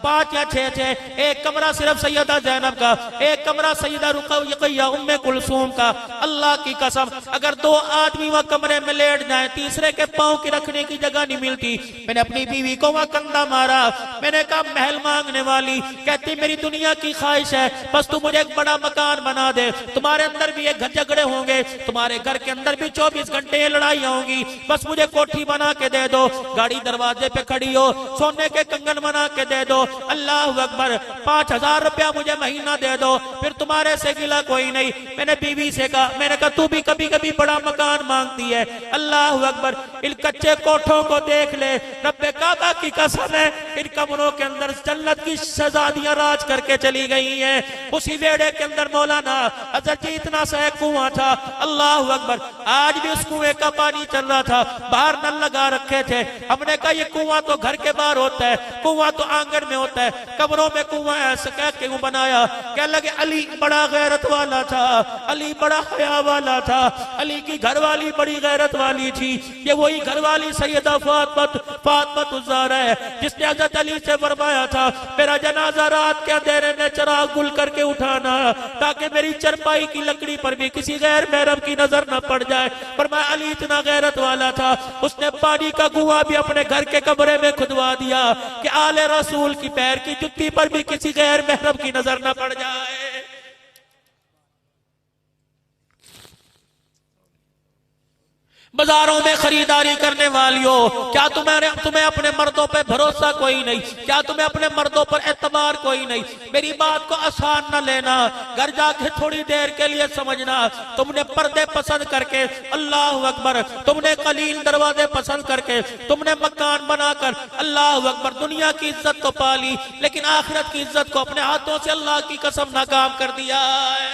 5 या 6 थे। एक कमरा सिर्फ सैयदा ज़ैनब का, एक कमरा सैयदा रुक़ैया उम्मे कुलसूम का। अल्लाह की कसम, अगर 2 आदमी वह कमरे में लेट जाए, तीसरे के पांव की रखने की जगह नहीं मिलती। मैंने अपनी बीवी को वहां कंधा मारा, मैंने कहा महल मांगने वाली, कहती मेरी दुनिया की ख्वाहिश है बस तू मुझे एक बड़ा मकान बना दे, तुम्हारे अंदर भी एक झगड़े होंगे, तुम्हारे घर के अंदर भी 24 घंटे लड़ाइयां होंगी, बस मुझे कोठी बना के दे दो, गाड़ी दरवाजे पे खड़ी हो, सोने के कंगन बना के दे दो। अल्लाह अकबर, 5000 रुपया मुझे महीना दे दो, फिर तुम्हारे से गिला कोई नहीं। मैंने बीवी से कहा, मैंने कहा तू भी कभी कभी बड़ा मकान मांगती है। अल्लाह अकबर, इन कच्चे कोठों को देख ले, रब्बे काबा की कसम है इन कमरों के अंदर जन्नत की शहजादियां राज करके चली गई हैं। उसी वेड़े के अंदर मौलाना हजरत जी इतना सा एक कुआं था। अल्लाह अकबर, आज भी उस कुएं का पानी चल रहा था, बाहर नल लगा रखे थे। हमने कहा ये कुआं तो घर के बाहर होता है, कुआं तो आंगन में होता है, कमरों में कुआं ऐसा कह के क्यों बनाया? क्या लगे अली बड़ा गैरत वाला था, अली बड़ा हया वाला था, अली की घरवाली बड़ी गैरत वाली थी। ये वही घरवाली सैयदा फातिमा ज़हरा है जिसने हजरत अली से फरमाया था मेरा जनाजा रात के अंधेरे में चिराग गुल करके उठाना ताकि मेरी चरपाई की लकड़ी पर भी किसी गैर महरम की नजर न पड़ जाए। पर मैं अली इतना गैरत वाला था, उसने पानी का कुआं भी अपने घर के कमरे में खुदवा दिया कि आले रसूल की पैर की जुत्ती पर भी किसी गैर महरम की नजर न पड़ जाए। बाजारों में खरीदारी करने वालियों, क्या तुम्हें अपने मर्दों पे भरोसा कोई नहीं? क्या तुम्हें अपने मर्दों पर एतबार कोई नहीं? मेरी बात को आसान न लेना, घर जाके थोड़ी देर के लिए समझना। तुमने पर्दे पसंद करके, अल्लाह अकबर, तुमने कलील दरवाजे पसंद करके, तुमने मकान बनाकर, अल्लाह अकबर, दुनिया की इज्जत तो पा ली, लेकिन आखिरत की इज्जत को अपने हाथों से अल्लाह की कसम नाकाम कर दिया है।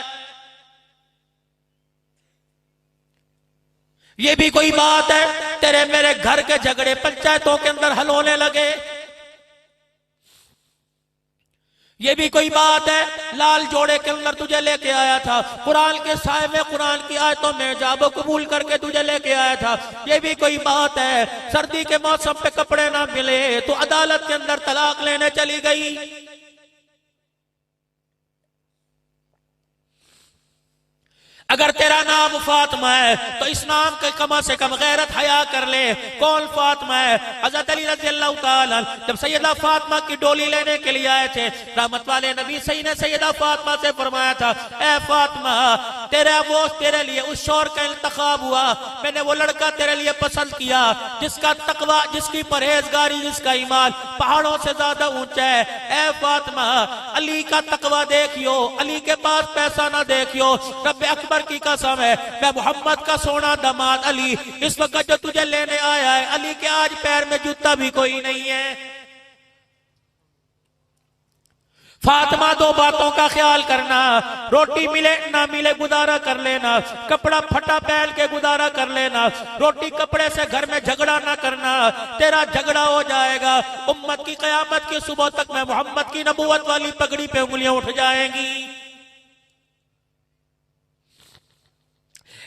ये भी कोई बात है? तेरे मेरे घर के झगड़े पंचायतों के अंदर हल होने लगे। ये भी कोई बात है? लाल जोड़े के अंदर तुझे लेके आया था, कुरान के साए में, कुरान की आयतों में जाबो कबूल करके तुझे लेके आया था। ये भी कोई बात है? सर्दी के मौसम पे कपड़े ना मिले तो अदालत के अंदर तलाक लेने चली गई। अगर तेरा नाम फातिमा है तो इस नाम के कम से कम गैरत हया कर ले। कौन फातिमा है? हज़रत अली रज़ियल्लाहु ताला जब सैयदा फातिमा की डोली लेने के लिए आए थे, रहमत वाले नबी सही ने सैयदा फातिमा से फरमाया था, ए फातिमा, तेरे लिए उस शौहर का इंतखाब हुआ, मैंने वो लड़का तेरे लिए पसंद किया जिसका तकवा, जिसकी परहेजगारी, जिसका ईमान पहाड़ों से ज्यादा ऊंचा है। ए फातिमा, अली का तकवा देखियो, अली के पास पैसा ना देखियो। रब्बे अकबर की कसम है, मैं मोहम्मद का सोना दामाद अली इस वक्त जो तुझे लेने आया है, अली के आज पैर में जूता भी कोई नहीं है। फातिमा, दो बातों का ख्याल करना, रोटी मिले ना मिले गुजारा कर लेना, कपड़ा फटा पहन के गुजारा कर लेना, रोटी कपड़े से घर में झगड़ा ना करना, तेरा झगड़ा हो जाएगा। उम्मत की कयामत की सुबह तक में मोहम्मद की नबूवत वाली पगड़ी पे उंगलियां उठ जाएंगी।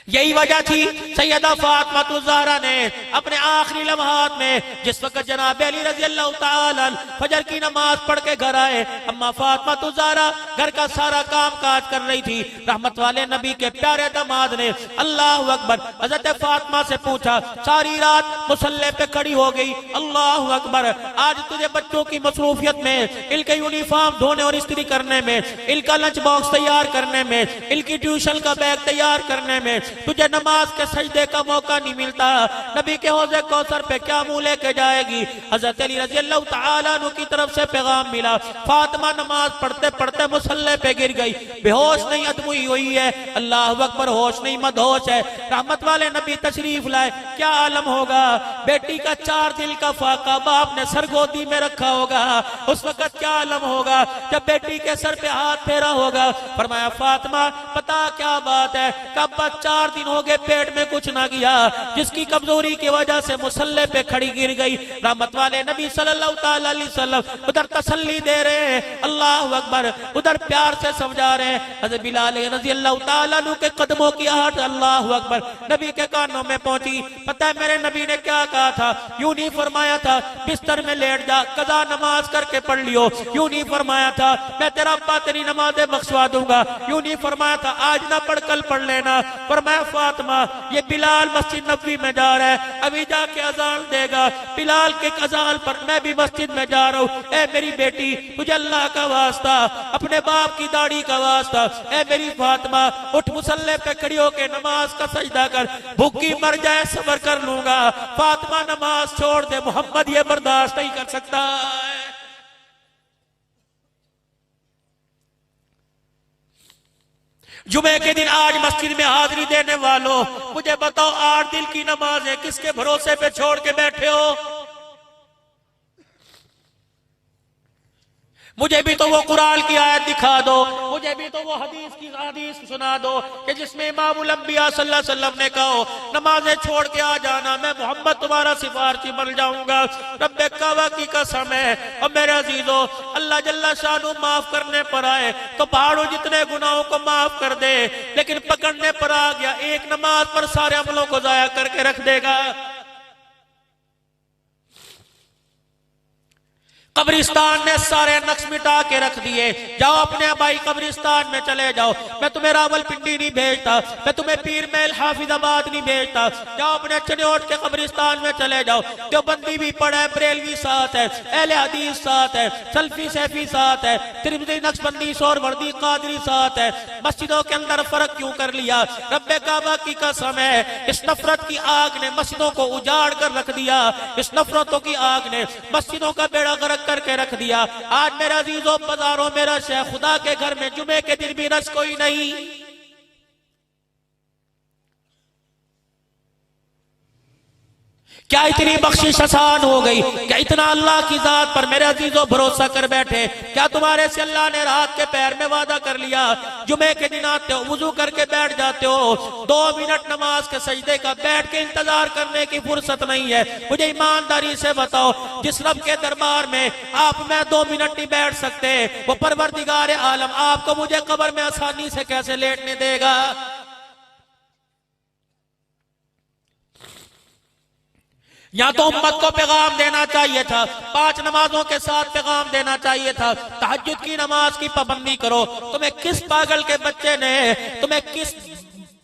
यही वजह थी सैयदा फातिमा ज़हरा ने अपने आखिरी लम्हात में, जिस वक्त जनाब अली रज़ियल्लाहु ताला फजर की नमाज पढ़ के घर आए, अम्मा फातिमा ज़हरा घर का सारा काम काज कर रही थी। रहमत वाले नबी के प्यारे दामाद ने, अल्लाह अकबर, हज़रत फातिमा से पूछा, सारी रात मुसल्ले पे खड़ी हो गई, अल्लाह अकबर, आज तुझे बच्चों की मसरूफियत में, इनके यूनिफॉर्म धोने और इस्त्री करने में, इनका लंच बॉक्स तैयार करने में, इनकी ट्यूशन का बैग तैयार करने में, तुझे नमाज के सजदे का मौका नहीं मिलता। नबी के हौज़े कौसर पे क्या मुंह लेके जाएगी? हज़रत अली रज़ियल्लाहु ताला अन्हु की तरफ से पैगाम मिला, फातिमा नमाज पढ़ते पढ़ते मुसल्ले पे गिर गई, बेहोश नहीं अदमुई हुई है। अल्लाह अकबर, होश नहीं मदहोश है। रहमत वाले नबी तशरीफ लाए, क्या आलम होगा? बेटी का 4 दिल का फाका बाप ने सरगोदी में रखा होगा, उस वक्त क्या आलम होगा जब बेटी के सर पे हाथ फेरा होगा। फरमाया, फातिमा, पता क्या बात है? कब 4 दिन हो गए पेट में कुछ ना गया, जिसकी कमजोरी की वजह से मुसल्ले पे खड़ी गिर गई। रहमत वाले नबी सल्लल्लाहु ताला अलैहि वसल्लम उधर तसल्ली दे रहे हैं, अल्लाह अकबर, उधर प्यार से समझा रहे हैं। हज़रत बिलाल रज़ियल्लाहु ताला अन्हु के कदमों की आहट, अल्लाह अकबर, नबी के कानों में पहुंची। पता है मेरे नबी ने क्या कहा था? यूं नहीं फरमाया था बिस्तर में लेट जा, कज़ा नमाज करके पढ़ लियो। यूं नहीं फरमाया था मैं तेरा अब्बा तेरी नमाजें बख्शवा दूंगा। यूं नहीं फरमाया था आज ना पढ़ कल पढ़ लेना। फरमाया, फातिमा, ये बिलाल मस्जिद नबवी में जा रहा है, अभी जाके अजान देगा, बिलाल के अजान पर मैं भी मस्जिद में जा रहा हूँ। ए मेरी बेटी, तुझे अल्लाह का वास्ता, अपने बाप की दाढ़ी का वास्ता, ए मेरी फातिमा, उठ मुसल्ले पे खड़ी होके नमाज का सजदा कर, भूखी मर जाए सब्र कर लूंगा। फातिमा नमाज छोड़ दे, मोहम्मद ये बर्दाश्त नहीं कर सकता है। जुमे के दिन आज मस्जिद में हाजिरी देने वालों, मुझे बताओ 8 दिन की नमाज है, किसके भरोसे पे छोड़ के बैठे हो? मुझे भी तो वो कुरान की आयत दिखा दो, मुझे भी तो वो हदीस सुना दो कि जिसमें इमामुल अंबिया सल्लल्लाहु अलैहि वसल्लम ने कहा, नमाजें छोड़ के आ जाना, मैं मोहम्मद तुम्हारा सिफारशी बन जाऊंगा। रब्बे काबा की कसम है। और मेरे अजीजों, अल्लाह जल्ला शानू माफ करने पर आए तो पहाड़ों जितने गुनाहों को माफ कर दे, लेकिन पकड़ने पर आ गया, एक नमाज पर सारे अमलों को जाया करके रख देगा। कब्रिस्तान ने सारे नक्श मिटा के रख दिए। जाओ अपने भाई कब्रिस्तान में चले जाओ, मैं तुम्हें रावलपिंडी नहीं भेजता, मैं तुम्हें पीर महल हाफिजाबाद नहीं भेजता। जाओ अपने चनियोट के कब्रिस्तान में चले जाओ। देवबंदी भी पड़ा है, बरेलवी साथ है, अहले हदीस साथ है, सल्फी सैफी साथ है, तिरमिज़ी नक्शबंदी सोहरवर्दी कादरी साथ है। मस्जिदों के अंदर फर्क क्यों कर लिया? रब्बे काबा की कसम है, इस नफरत की आग ने मस्जिदों को उजाड़ कर रख दिया। इस नफरतों की आग ने मस्जिदों का बेड़ा गर्क करके रख दिया। आज मेरा अजीजों बाजारों मेरा शेख खुदा के घर में जुमे के दिन भी रश कोई नहीं। क्या इतनी बख्शिश आसान हो गई? क्या इतना अल्लाह की जात पर मेरे अजीजों भरोसा कर बैठे? क्या तुम्हारे से अल्लाह ने रात के पैर में वादा कर लिया? जुमे के दिन आते हो, वुजू करके बैठ जाते हो, 2 मिनट नमाज के सजदे का बैठ के इंतजार करने की फुर्सत नहीं है। मुझे ईमानदारी से बताओ, जिस रब के दरबार में आप मैं 2 मिनट नहीं बैठ सकते, वो परवरदिगार आलम आपको मुझे कब्र में आसानी से कैसे लेटने देगा? या तो उम्मत को पैगाम देना चाहिए था, 5 नमाजों के साथ पैगाम देना चाहिए था, तहज्जुद की नमाज की पाबंदी करो। तुम्हें किस पागल के बच्चे ने, तुम्हें किस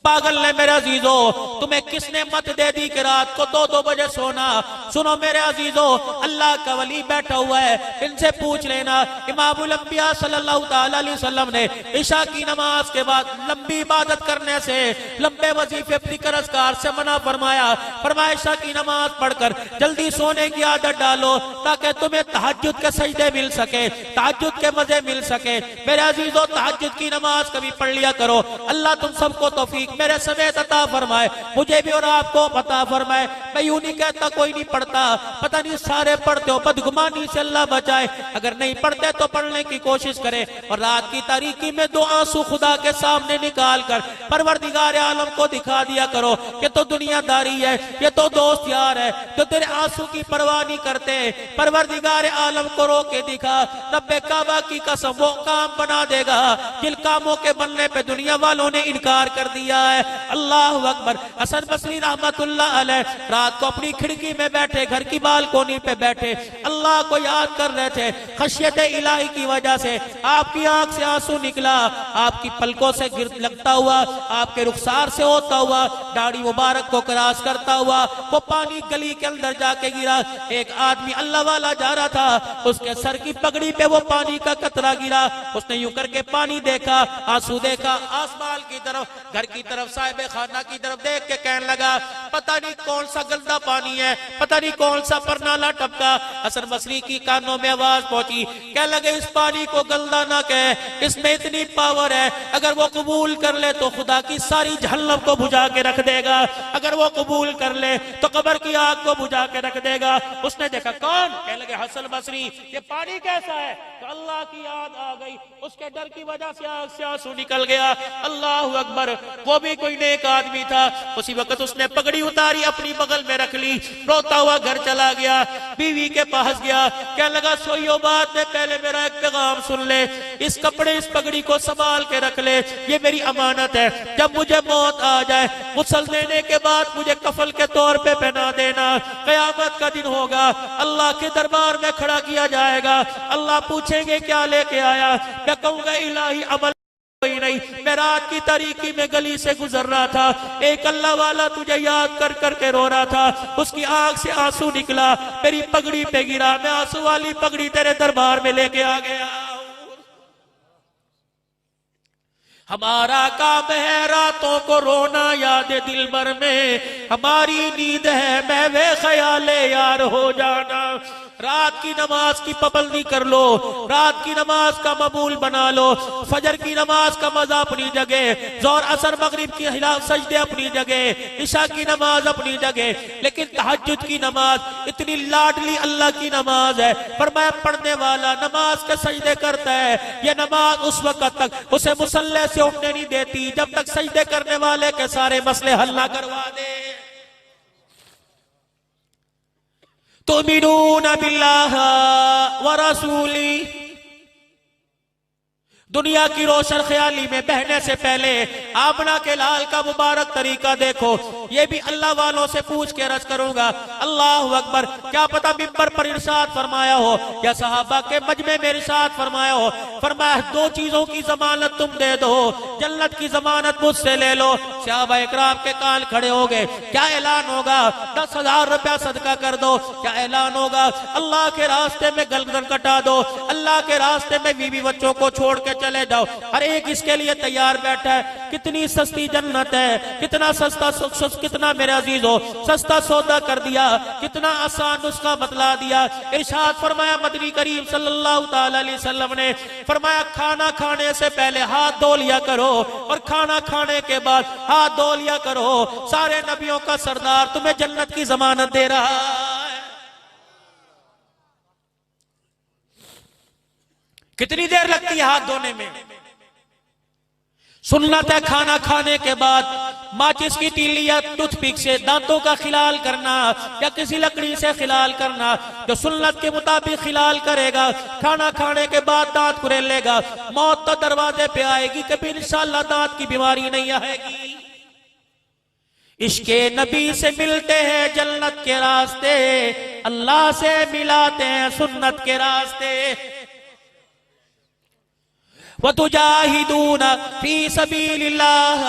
पागल ने मेरे अजीजों, तुम्हें किसने मत दे दी कि रात को 2-2 बजे सोना? सुनो मेरे अजीजों, अल्लाह का वली बैठा हुआ है, इनसे पूछ लेना। इमामुल अंबिया सल्लल्लाहु ताला अलैहि वसल्लम ने इशा की नमाज के बाद लंबी इबादत करने से, लंबे वजीफे जिक्र अस्कार से मना फरमाया। फरमाया इशा की नमाज पढ़कर जल्दी सोने की आदत डालो ताकि तुम्हें तहज्जुद के सजदे मिल सके, तहज्जुद के मजे मिल सके। मेरे अजीजों, तहज्जुद की नमाज कभी पढ़ लिया करो। अल्लाह तुम सबको तौफीक मेरे समेत अता फरमाए, मुझे भी और आपको पता फरमाए। मैं यूं नहीं कहता कोई नहीं पढ़ता, पता नहीं सारे पढ़ते हो, बदगुमानी से अल्लाह बचाए। अगर नहीं पढ़ते तो पढ़ने की कोशिश करें और रात की तारीकी में 2 आंसू खुदा के सामने निकाल कर परवरदिगार आलम को दिखा दिया करो। ये तो दुनियादारी है, ये तो दोस्त यार है जो तेरे आंसू की परवाह नहीं करते। परवरदिगार आलम को रो के दिखा, रब्बे काबा की कसम वो काम बना देगा जिन कामों के बनने पे दुनिया वालों ने इनकार कर दिया है। अल्लाह अकबर। हसन बसरी रहमतुल्लाह अलैह रात को अपनी खिड़की में बैठे, घर की बालकोनी पे बैठे, अल्लाह को याद कर रहे थे। खशियत इलाही की वजह से आपकी आंख से आंसू निकला, आपकी पलकों से गिर लगता हुआ, आपके रुखसार से होता हुआ, दाढ़ी मुबारक को क्रॉस करता हुआ वो पानी गली के अंदर जाके गिरा। एक आदमी अल्लाह वाला जा रहा था, उसके सर की पगड़ी पे वो पानी का कतरा गिरा। उसने यूं करके पानी देखा, आंसू देखा, आसमान की तरफ, घर की तरफ, साहिब खाना की तरफ देख के कहने लगा पता नहीं कौन सा गंदा पानी है, पता नहीं कौन सा परनाला टपका। हसन बसरी की कानों में आवाज पहुंची, कह लगे इस पानी को गंदा ना कहे, इसमें इतनी पावर है, अगर वो कबूल कर ले तो खुदा की सारी जहन्नम को बुझा के रख देगा, अगर वो कबूल कर ले तो कब्र की आग को बुझा के रख देगा। उसने देखा कौन? कह लगे हसन बसरी। ये पानी कैसा है? तो अल्लाह की याद आ गई, उसके डर की वजह से आग से आंसू निकल गया। अल्लाह अकबर। वो भी कोई नेक आदमी था। उसी वक्त उसने पगड़ी उतारी, अपनी बगल में रख ली, रोता हुआ घर चला गया, बीवी के पास गया, क्या लगा सोइयो बात में पहले मेरा एक पैगाम सुन ले, इस कपड़े इस पगड़ी को संभाल के रख ले, ये मेरी अमानत है, जब मुझे मौत आ जाए गुस्ल देने के बाद मुझे कफल के तौर पे पहना देना। कयामत का दिन होगा, अल्लाह के दरबार में खड़ा किया जाएगा, अल्लाह पूछेंगे क्या लेके आया, मैं कहूंगा इलाही अमल कोई नहीं, मैं रात की तारीकी में गली से गुजर रहा था, एक अल्लाह वाला तुझे याद कर करके रो रहा था, उसकी आंख से आंसू निकला, मेरी पगड़ी पे गिरा, मैं आंसू वाली पगड़ी तेरे दरबार में लेके आ गया। हमारा काम है रातों को रोना याद दिल भर में, हमारी नींद है मैं वे ख्याले यार हो जाना। रात की नमाज की पाबंदी कर लो, रात की नमाज का मबूल बना लो, फजर की नमाज का मजा अपनी जगह, जोर असर मगरिब की खिलाफ सजदे अपनी जगह, इशा की नमाज अपनी जगह, लेकिन तहज्जुद की नमाज इतनी लाडली अल्लाह की नमाज है, फरमाया पढ़ने वाला नमाज के सजदे करता है, यह नमाज उस वक्त तक उसे मुसल्ले से उठने नहीं देती जब तक सजदे करने वाले के सारे मसले हल ना करवा दे। तुमिनून बिल्लाह व रसूली दुनिया की रोशन ख्याली में बहने से पहले आमना के लाल का मुबारक तरीका देखो। ये भी अल्लाह वालों से पूछ के अर्ज करूंगा। अल्लाह अकबर, क्या पता मिंबर पर इरशाद फरमाया हो या सहाबा के मजमे में इरशाद फरमाया हो, फरमाया दो चीजों की जमानत तुम दे दो, जन्नत की जमानत मुझसे ले लो। सहाबा इकराम के कान खड़े हो गए। क्या ऐलान होगा? 10,000 रुपया सदका कर दो। क्या ऐलान होगा? अल्लाह के रास्ते में गर्दन कटा दो, अल्लाह के रास्ते में बीवी बच्चों को छोड़ के चले जाओ। हर एक इसके लिए तैयार बैठा है। कितनी सस्ती जन्नत है, कितना सस्ता, कितना मेरे अजीजों सस्ता सौदा कर दिया, कितना आसान नुस्खा बतला दिया। इरशाद फरमाया मदनी करीम सल्लल्लाहु ताला अलैहि वसल्लम ने, फरमाया खाना खाने से पहले हाथ धो लिया करो और खाना खाने के बाद हाथ धो लिया करो। सारे नबियों का सरदार तुम्हें जन्नत की जमानत दे रहा है। कितनी देर लगती है हाथ धोने में? सुन्नत है खाना खाने के बाद माचिस की तीली या टूथपिक से दांतों का खिलाल करना या किसी लकड़ी से खिलाल करना। जो सुन्नत के मुताबिक खिलाल करेगा, खाना खाने के बाद दांत कुरेलेगा, मौत तो दरवाजे पे आएगी, कभी इंशाअल्लाह दांत की बीमारी नहीं आएगी। इश्के नबी से मिलते हैं जन्नत के रास्ते, अल्लाह से मिलाते हैं सुन्नत के रास्ते। वतुजाहिदून फी सबीलिल्लाह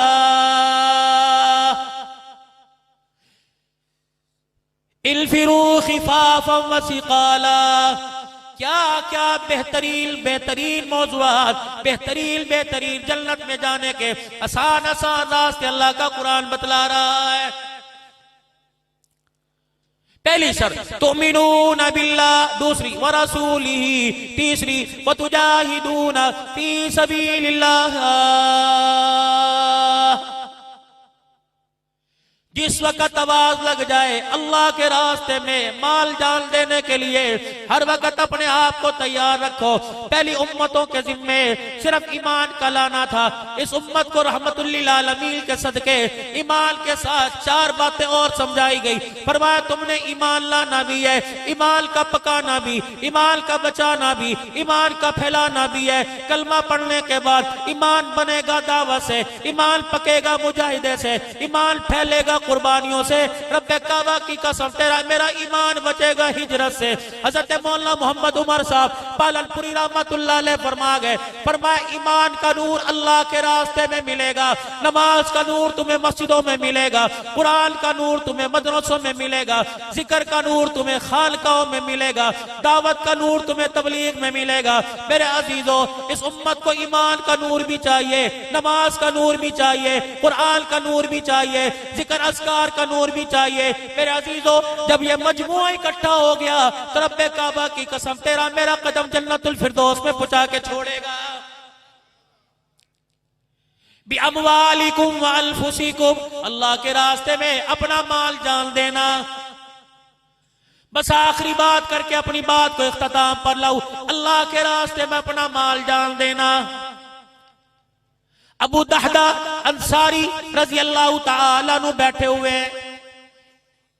इल्फिरू खिफाफन व सिकाला। क्या क्या बेहतरीन मौज़ूआत, बेहतरीन जन्नत में जाने के आसान रास्ते अल्लाह का कुरान बतला रहा है। पहली शर्त तुमिनून बिल्लाह, दूसरी व रसूलिही, तीसरी व तुजाहिदून फी सबीलिल्लाह। जिस वक्त आवाज लग जाए अल्लाह के रास्ते में माल जान देने के लिए, हर वक्त अपने आप को तैयार रखो। पहली उम्मतों के जिम्मे सिर्फ ईमान का लाना था। इस उम्मत को रहमतुल लिल आलमीन के सदके ईमान के साथ 4 बातें और समझाई गई। फरमाया तुमने ईमान लाना भी है, ईमान का पकाना भी, ईमान का बचाना भी, ईमान का फैलाना भी है। कलमा पढ़ने के बाद ईमान बनेगा दावत से, ईमान पकेगा मुजाहिदे से, ईमान फैलेगा कुर्बानियों से। रब्बे काबा की कसम तेरा मेरा ईमान बचेगा हिजरत से। हजरत मौलाना मोहम्मद उमर साहब पालनपुरी रहमतुल्लाह अलैह फरमा गए, फरमाया ईमान का नूर अल्लाह के रास्ते में मिलेगा, नमाज का नूर तुम्हें मस्जिदों में मिलेगा, कुरान का नूर तुम्हें मदरसों में मिलेगा, जिक्र का नूर तुम्हें खानकाओं में मिलेगा, दावत का नूर तुम्हें तबलीग में मिलेगा। मेरे अजीजों, इस उम्मत को ईमान का नूर भी चाहिए, नमाज का नूर भी चाहिए, कुरान का नूर भी चाहिए, जिक्र अस्कार का नूर भी चाहिए। मेरे अजीजों, जब ये मजमुआ इकट्ठा हो गया तो रब्बे काबा की कसम तेरा मेरा कदम जन्नतुल फिरदौस में पहुंचा के छोड़ेगा। बि अमवालिकुम व अनफुसिकुम, अल्लाह के रास्ते में अपना माल जान देना। बस आखिरी बात करके अपनी बात को इख्तिताम पर लाऊं, अल्लाह के रास्ते में अपना माल जान देना। अबू दहदा अंसारी रजी अल्लाह ताला अन्हु बैठे हुए,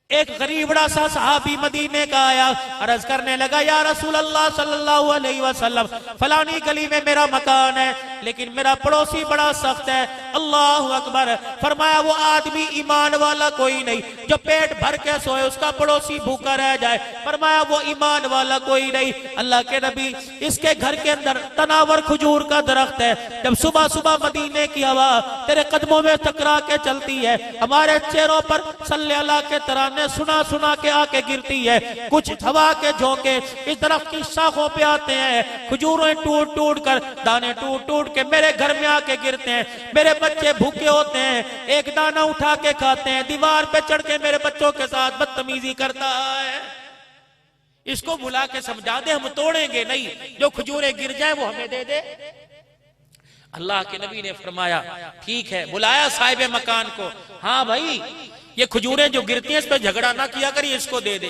एक गरीबड़ा सा सहाबी मदीने का आया, अर्ज करने लगा या रसूल अल्लाह सल्लल्लाहु अलैहि वसल्लम, फलानी गली में मेरा मकान है लेकिन मेरा पड़ोसी बड़ा सख्त है। अल्लाह अकबर। फरमाया वो आदमी ईमान वाला कोई नहीं जो पेट भर के सोए, उसका पड़ोसी भूखा रह जाए। फरमाया वो ईमान वाला कोई नहीं। अल्लाह के नबी, इसके घर के अंदर तनावर खजूर का दरख्त है, जब सुबह सुबह मदीने की हवा तेरे कदमों में टकरा के चलती है, हमारे चेहरों पर सल्ले अला के तराने सुना सुना के आके गिरती है। कुछ हवा के झोंके इस दरख्त की शाखों पे आते हैं, खजूरें टूट टूट कर, दाने टूट टूट के मेरे घर में आके गिरते हैं। मेरे बच्चे भूखे होते हैं, एक दाना उठा के खाते हैं, दीवार पे चढ़ के मेरे बच्चों के साथ बदतमीजी करता है। इसको बुला के समझा दे, हम तोड़ेंगे नहीं, जो खजूरें गिर जाए वो हमें दे दे। अल्लाह के नबी ने फरमाया ठीक है। बुलाया साहिब मकान को, हाँ भाई ये खजूरें जो गिरती हैं इस पर झगड़ा ना किया करिए, इसको दे दे।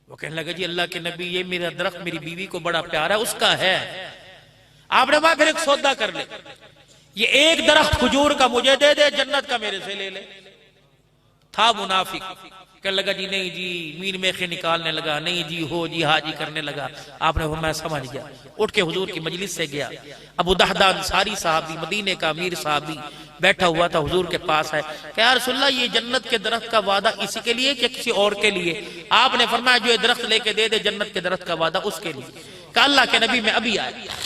वो कहने लगे जी अल्लाह के नबी, ये मेरा दरख्त मेरी बीवी को बड़ा प्यारा है, उसका है। आपने कहा फिर एक सौदा कर ले, ये एक दरख्त खजूर का मुझे दे दे, जन्नत का मेरे से ले ले। था मुनाफिक, कहने लगा जी नहीं जी, मीर मेखे निकालने लगा, नहीं जी हो जी हाजी करने लगा। आपने मैं समझ गया, उठ के हुजूर की मजलिस से गया। अबू दहदा अंसारी साहबी, मदीने का अमीर साहबी बैठा हुआ था, हुजूर के पास है। क्या या रसूलल्लाह ये जन्नत के दरख्त का वादा इसी के लिए कि किसी और के लिए? आपने फरमाया जो ये दरख्त लेके दे दे जन्नत के दरख्त का वादा उसके लिए। कहा अल्लाह के नबी मैं अभी आया।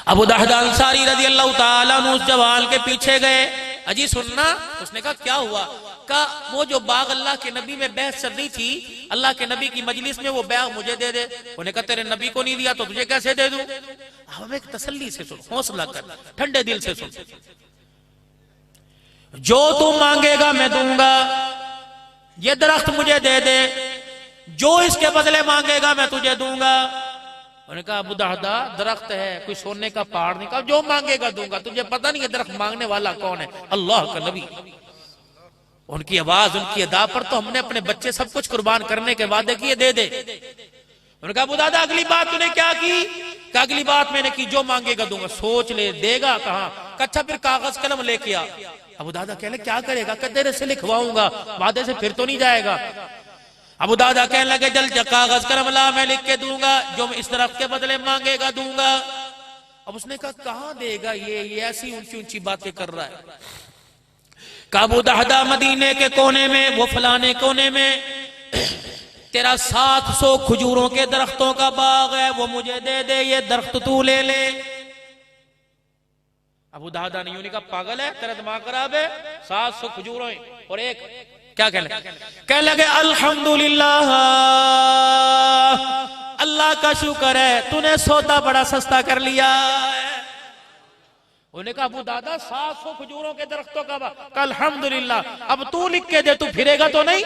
अबू दहदा अंसारी रज़ी अल्लाह ताला अन्हु उस जवान के पीछे गए। अजी सुनना। उसने कहा क्या हुआ? का वो जो बाग अल्लाह के नबी में बहस चल रही थी, अल्लाह के नबी की मजलिस में, वो बाग मुझे दे दे। उन्हें कहा तेरे नबी को नहीं दिया तो तुझे कैसे दे दूं? हमें एक तसल्ली से सुन, हौसला कर, ठंडे दिल से सुन। जो तू मांगेगा मैं दूंगा, ये दरख्त मुझे दे दे, जो इसके बदले मांगेगा मैं तुझे दूंगा। उन्होंने कहा अबू दहदा दरख्त है, कोई सोने का पहाड़ नहीं। कहा जो मांगेगा दूंगा। तुझे पता नहीं है दरख्त मांगने वाला कौन है? अल्लाह का नबी। उनकी आवाज, उनकी अदा पर तो हमने अपने बच्चे सब कुछ कुर्बान करने के वादे किए, दे दे। उन्होंने कहा अबू दादा अगली बात तूने क्या की? कहा अगली बात मैंने की जो मांगेगा दूंगा। सोच ले, देगा कहां? अच्छा फिर कागज कलम लेके आ। अबू दादा कहले क्या करेगा? कह तेरे से लिखवाऊंगा, वादे से फिर तो नहीं जाएगा। अबू दादा कहने लगे जल कागज कलम ला, मैं लिख के दूंगा, जो इस दरख्त के बदले मांगेगा दूंगा। अब उसने कहा कहां देगा ये ऐसी ऊंची ऊंची बातें कर रहा है। कहा अबू दहदा मदीने के कोने में, वो फलाने कोने में तेरा 700 खजूरों के दरख्तों का बाग है, वो मुझे दे दे, ये दरख्त तू ले ले। अबू दहदा ने यूं नहीं कहा पागल है, तेरा दिमाग खराब है, 700 खजूरों और एक क्या कहने लगे अल्हम्दुलिल्लाह, अल्लाह का शुक्र है तूने सौदा बड़ा सस्ता कर लिया है। उन्होंने कहा अबू दादा 700 खजूरों के दरख्तों का अल्हम्दुलिल्लाह, अब तू लिख के दे, तू फिरेगा तो नहीं?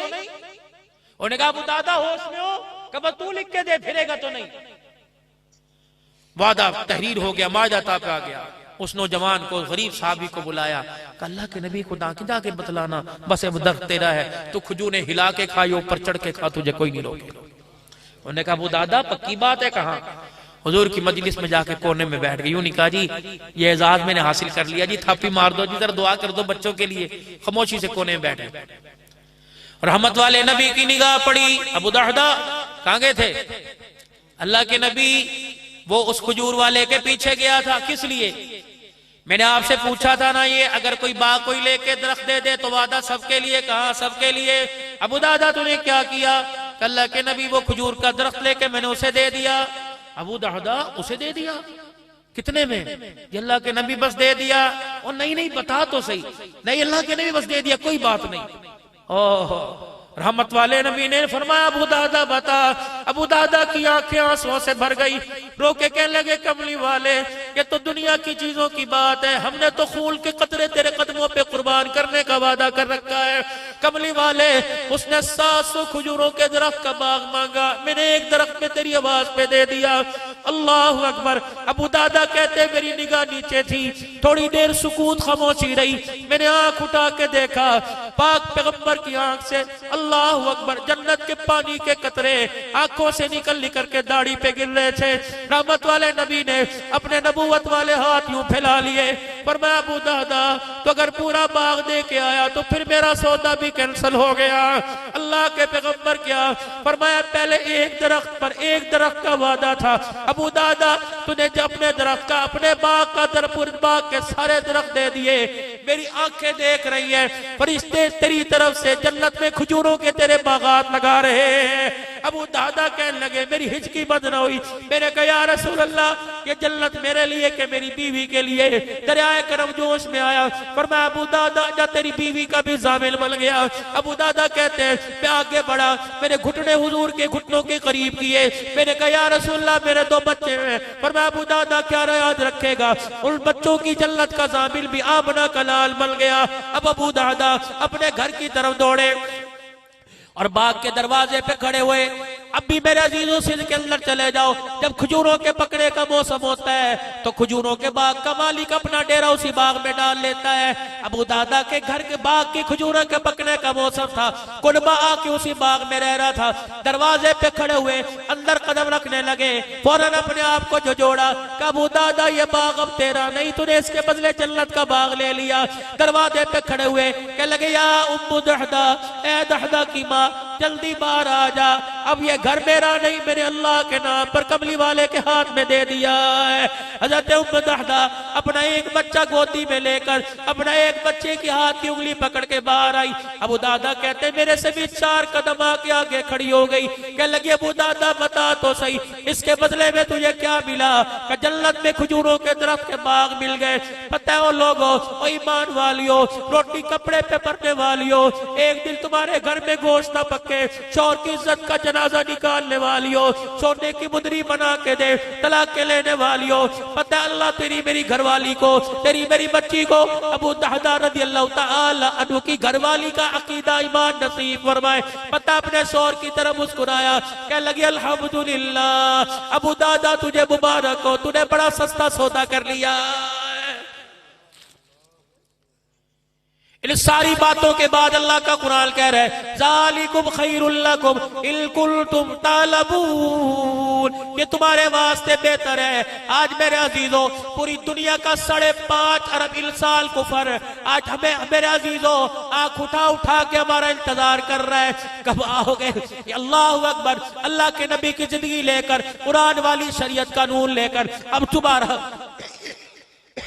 उन्होंने कहा अबू दादा होश में हो, कब तू लिख के दे, फिरेगा तो नहीं? वादा तहरीर हो गया, माजता पे आ गया। उस नौजवान को, गरीब साहबी को बुलाया। अल्लाह के नबी को दाकिदा के बतलाना, बस अब दर्द तेरा है, तू खजूरें हिला के खा, ऊपर चढ़ के खा, तुझे कोई नहीं रोकेगा। उन्होंने कहा अबू दादा पक्की बात है? कहां? हुजूर की मजलिस में जाके कोने में बैठ गई। यूं नहीं कहा जी ये एजाज मैंने हासिल कर लिया जी, थापी मार दो जी, जरा दुआ कर दो बच्चों के लिए। खामोशी से कोने में बैठ गए। रहमत वाले नबी की निगाह पड़ी। अबू दहदा कहां गए थे? अल्लाह के नबी वो उस खजूर वाले के पीछे गया था। किस लिए? मैंने आपसे पूछा था ना, ये अगर कोई बाग कोई लेके दरख्त दे दे तो वादा सबके लिए। कहा सबके लिए? अबू दादा तूने क्या किया? अल्लाह के नबी वो खजूर का दरख्त लेके मैंने उसे दे दिया। अबू दहदा उसे दे दिया? कितने में? अल्लाह के नबी बस दे दिया। और नहीं बता तो सही। नहीं अल्लाह के नबी बस दे दिया, कोई बात नहीं। ओह रहमत वाले नबी ने फरमाया अबू दादा बता। अबू दादा की आंखें आंसुओं से भर गई, रो के कहने लगे कमली वाले ये तो दुनिया की चीजों की बात है, हमने तो खून के कतरे तेरे कदमों पे कुर्बान करने का वादा कर रखा है। कमली वाले उसने 700 खजूरों के दरख्त का बाग मांगा, मैंने एक दरख्त में तेरी आवाज पे दे दिया। अल्लाह अकबर। अबू दादा कहते मेरी निगाह नीचे थी, थोड़ी देर सुकूत खामोशी रही, मैंने आंख उठा के देखा, पाक पैगंबर की आंख से अल्लाह अकबर जन्नत के पानी के कतरे आंखों से निकल के दाढ़ी पे गिर रहे थे। रहमत वाले नबी ने अपने नबूवत वाले हाथ यूं फैला लिए, पर मैं अबू दादा तो अगर पूरा बाग दे के आया तो फिर मेरा सौदा भी कैंसिल हो गया। अल्लाह के पैगंबर क्या फरमाया, पहले एक दरख्त पर एक दरख्त का वादा था। अबू दादा तूने जब अपने दरख्त का, अपने बाग का दरपुर बाग के सारे दरख्त दे दिए, मेरी आंखें देख रही है फरिश्ते तेरी तरफ से जन्नत में खजूरों के तेरे बागात लगा रहे हैं। अबू दादा कहने लगे मेरी हिचकी बंद न हुई। मैंने कहा या रसूल अल्लाह ये जन्नत मेरे लिए कि मेरी बीवी के लिए? दरियाए करम जोश में आया, पर मैं अबू दादा जा तेरी बीवी का भी जामिल बन गया। अबू दादा कहते हैं मैं आगे बढ़ा, मेरे घुटने हुजूर के घुटनों के करीब किए, मैंने कहा या रसूल अल्लाह मेरे 2 बच्चे हैं, पर मैं अबू दादा क्या याद रखेगा, उन बच्चों की जन्नत का जामिल भी आमना का लाल बन गया। अब अबू दादा अपने घर की तरफ दौड़े और बाग के दरवाजे पे खड़े हुए। अब भी मेरे अजीजों सिंध के अंदर चले जाओ, जब खजूरों के पकड़े का मौसम होता है तो खजूरों के बाग का मालिक अपना डेरा उसी बाग में डाल लेता है। अबू दादा के घर के बाग की खजूरों के पकने का मौसम था, कुनबा आके उसी बाग में रह रहा था। दरवाजे पे खड़े हुए अंदर कदम रखने लगे, फौरन अपने आप को झोड़ा कि अबू दादा ये बाग अब तेरा नहीं, तूने इसके बदले जन्नत का बाग ले लिया। दरवाजे पे खड़े हुए कह लगे या उम्मु दहदा, ए दहदा की माँ जल्दी बाहर आ जा, अब ये घर मेरा नहीं, मेरे अल्लाह के नाम पर कमली वाले के हाथ में दे दिया है। हजरत उम्मु दहदा अपना एक बच्चा गोदी में लेकर अपना एक बच्चे की हाथ की उंगली पकड़ के बाहर आई। अबू दादा कहते मेरे से भी 4 कदम आके आगे खड़ी हो गई। कह लगी अबू दादा बता तो सही, इसके बदले में तुझे क्या मिला? कि जन्नत में खजूरों के दरख्त के बाग मिल गए। पता है वो लोगों, ओ ईमान वालियों, रोटी कपड़े पे पड़ने वालियों, एक दिन तुम्हारे घर में गोश्त न पके, शौहर की इज्जत का जनाजा निकालने वालियों, सोने की मुंदरी बना के दे तलाक के लेने वालियों, पता है अल्लाह तेरी मेरी घरवाली को, तेरी मेरी बच्ची को अबू दहदा रज़ी अल्लाह तआला अन्हु की घरवाली का अकीदा ईमान नसीब फरमाए। पता अपने शौहर की तरफ मुस्कुराया, कह लगी अल्हम्दुलिल्लाह अबू दादा तुझे मुबारक हो, तूने बड़ा सस्ता सौदा कर लिया। इन सारी बातों के बाद अल्लाह का कुरान कह रहा है ज़ालिकुम खैरुल लकुम इन कुंतुम तालबून, ये तुम्हारे वास्ते बेहतर है। आज मेरे अजीजों पूरी दुनिया का 5.5 अरब इंसान कुफर आज हमें मेरे अजीजों आंख उठा उठा के हमारा इंतजार कर रहा है, कब आओगे? अल्लाह अकबर, अल्लाह के नबी की जिंदगी लेकर, कुरान वाली शरीयत कानून लेकर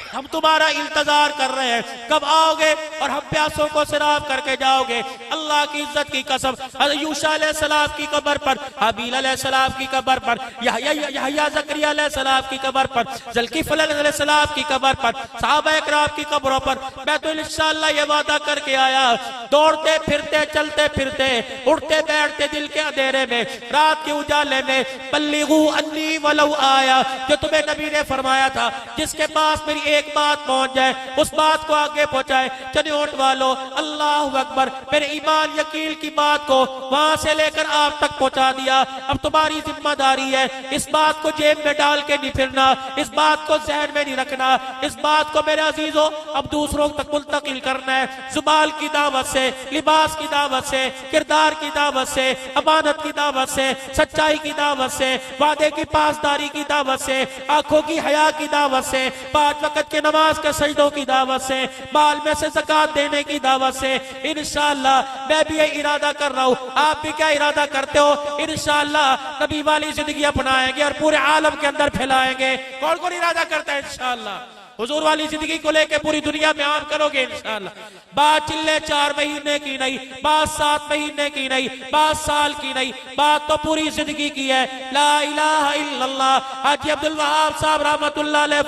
हम तुम्हारा इंतजार कर रहे हैं, कब आओगे और हम प्यासों को सराब करके जाओगे। अल्लाह की इज्जत की कसम, यूशा अलैहिस्सलाम की कब्र पर, हाबील अलैहिस्सलाम की कब्र पर, यहया ज़करिया अलैहिस्सलाम की कब्र पर, ज़ुल्किफ़ल अलैहिस्सलाम की कब्र पर, सहाबा इकराम की कब्रों पर मैं तो इंशाअल्लाह ये वादा करके आया, दौड़ते फिरते चलते फिरते उठते बैठते दिल के अंधेरे में रात के उजाले में बल्लिगू अन्नी वलौ आया, जो तुम्हें नबी ने फरमाया था जिसके पास मेरी एक बात पहुंच जाए उस बात को आगे पहुंचाए। चनियोट वालों अल्लाह अकबर, मेरे ईमान यकीन की बात को वहां से लेकर आप तक पहुंचा दिया। अब तुम्हारी जिम्मेदारी है इस बात को जेब में डाल के नहीं फिरना, इस बात को जहन में नहीं रखना, इस बात को मेरे अजीजों अब दूसरों तक मुंतकिल करना है। जुबान की दावत से, लिबास की दावत से, किरदार की दावत से, अमानत की दावत से, सच्चाई की दावत से, वादे की पासदारी की दावत से, आंखों की हया की दावत से, 5 वक्त के नमाज के सजदों की दावत से, माल में से ज़कात देने की दावत से। इंशाअल्लाह मैं भी ये इरादा कर रहा हूँ, आप भी क्या इरादा करते हो? इंशाअल्लाह नबी वाली जिंदगी अपनाएंगे और पूरे आलम के अंदर फैलाएंगे। कौन कौन इरादा करता है इंशाअल्लाह हुजूर वाली जिंदगी को लेके पूरी दुनिया में आम करोगे इंशाअल्लाह। बात चिल्ले 4 महीने की नहीं, बात 7 महीने की नहीं, बात साल की नहीं, बात तो पूरी जिंदगी की है। ला इलाहा इल्लल्लाह। हाजी अब्दुल वहाब साहब रहमतुल्लाह अलैह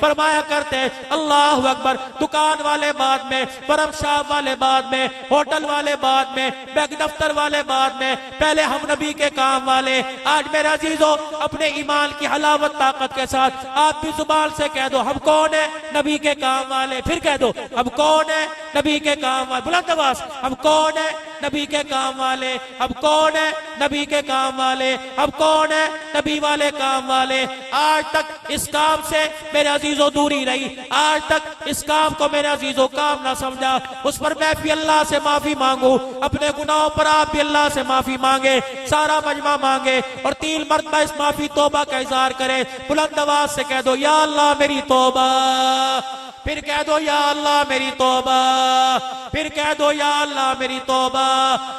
फरमाया करते अल्लाह अकबर, दुकान वाले बाद में, परम शाह वाले बाद में, होटल वाले बाद में, बैंक दफ्तर वाले बाद में, पहले हम नबी के काम वाले। आज मेरे अजीजों अपने ईमान की हलावत ताकत के साथ आप भी जुबान से कह दो हम कौन है? नबी के काम वाले। फिर कह दो हम कौन है? नबी के काम वाले। बुलंद आवाज, हम कौन है? नबी के काम वाले। हम कौन है? नबी के काम वाले। हम कौन है? नबी वाले काम वाले। आज तक इस काम से मेरे अजीजों दूरी रही, आज तक इस काम को मेरे अजीजों काम ना समझा, उस पर मैं भी अल्लाह से माफी मांगू, अपने गुनाहों पर आप भी अल्लाह से माफी मांगे, सारा मजमा मांगे और 3 मरतबा इस माफी तौबा का इज़हार करे। बुलंद आवाज से कह दो या अल्लाह मेरी तौबा, फिर कह दो या अल्लाह मेरी तौबा, फिर कह दो या अल्लाह मेरी तौबा।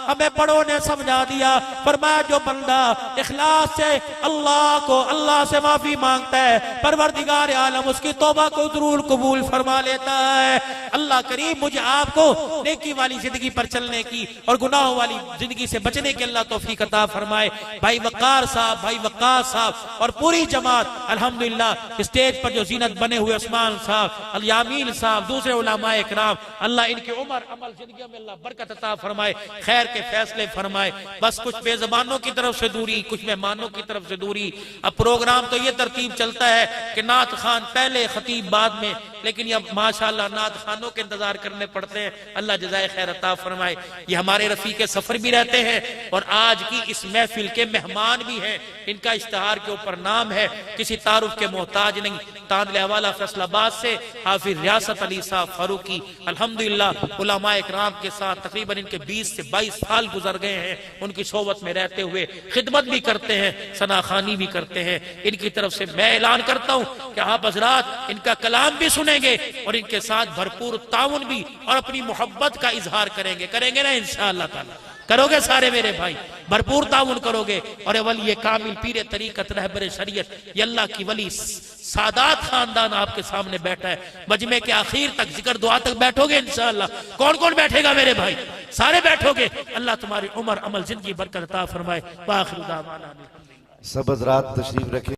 हमें बड़ों ने समझा दिया, फरमाया जो बंदा इखलास से अल्लाह से माफी मांगता है, परवरदिगार आलम उसकी तौबा को जरूर कबूल फरमा लेता है। अल्लाह करीम मुझे आपको नेकी वाली जिंदगी पर चलने की और गुनाहों वाली जिंदगी से बचने की अल्लाह तौफीक अता फरमाए। भाई वक़ार साहब, भाई वक़ास साहब और पूरी जमात अल्हम्दुलिल्लाह, स्टेज पर जो जीनत बने हुए उस्मान साहब, यामीन साहब, दूसरे उलमा इकराम, अल्लाह इनकी उम्र अमल जिंदगी में अल्लाह बरकत अता फरमाए, खैर के फैसले फरमाए। बस कुछ बेजबानों की तरफ से दूरी, कुछ मेहमानों की तरफ से दूरी। अब प्रोग्राम तो ये तरतीब चलता है कि नात खान पहले, खतीब बाद में, लेकिन अब माशाअल्लाह नात खानों के इंतजार करने पड़ते हैं। अल्लाह जज़ाए खैर अता फरमाए। ये हमारे रफीक सफर भी रहते हैं और आज की इस महफिल के मेहमान भी हैं। इनका इश्तहार के ऊपर नाम है, किसी तारुफ के मोहताज नहीं। तांदले हवाला फैसलाबाद से हाफिज रियासत अली साहब फारूकी, अल्हम्दुलिल्लाह उलमा इकराम के साथ तकरीबन इनके 20 से 22 साल गुजर गए हैं। उनकी सोबत में रहते हुए खिदमत भी करते हैं, सनाखानी भी करते हैं। इनकी तरफ से मैं ऐलान करता हूं कि आप हजरात इनका कलाम भी सुनेंगे और इनके साथ भरपूर ताउन भी और अपनी मोहब्बत का इजहार करेंगे ना इंशाअल्लाह ताला। करोगे सारे मेरे भाई, भरपूर ताउन करोगे। और वली कामिल पीर तरीकत रहबर शरीयत, ये अल्लाह की वली सादात खानदान आपके सामने बैठा है। मजमे के आखिर तक जिक्र दुआ तक बैठोगे इंशाअल्लाह। कौन कौन बैठेगा मेरे भाई? सारे बैठोगे। अल्लाह तुम्हारी उम्र अमल जिंदगी बरकत अता फरमाए। सब हज़रात तशरीफ रखें।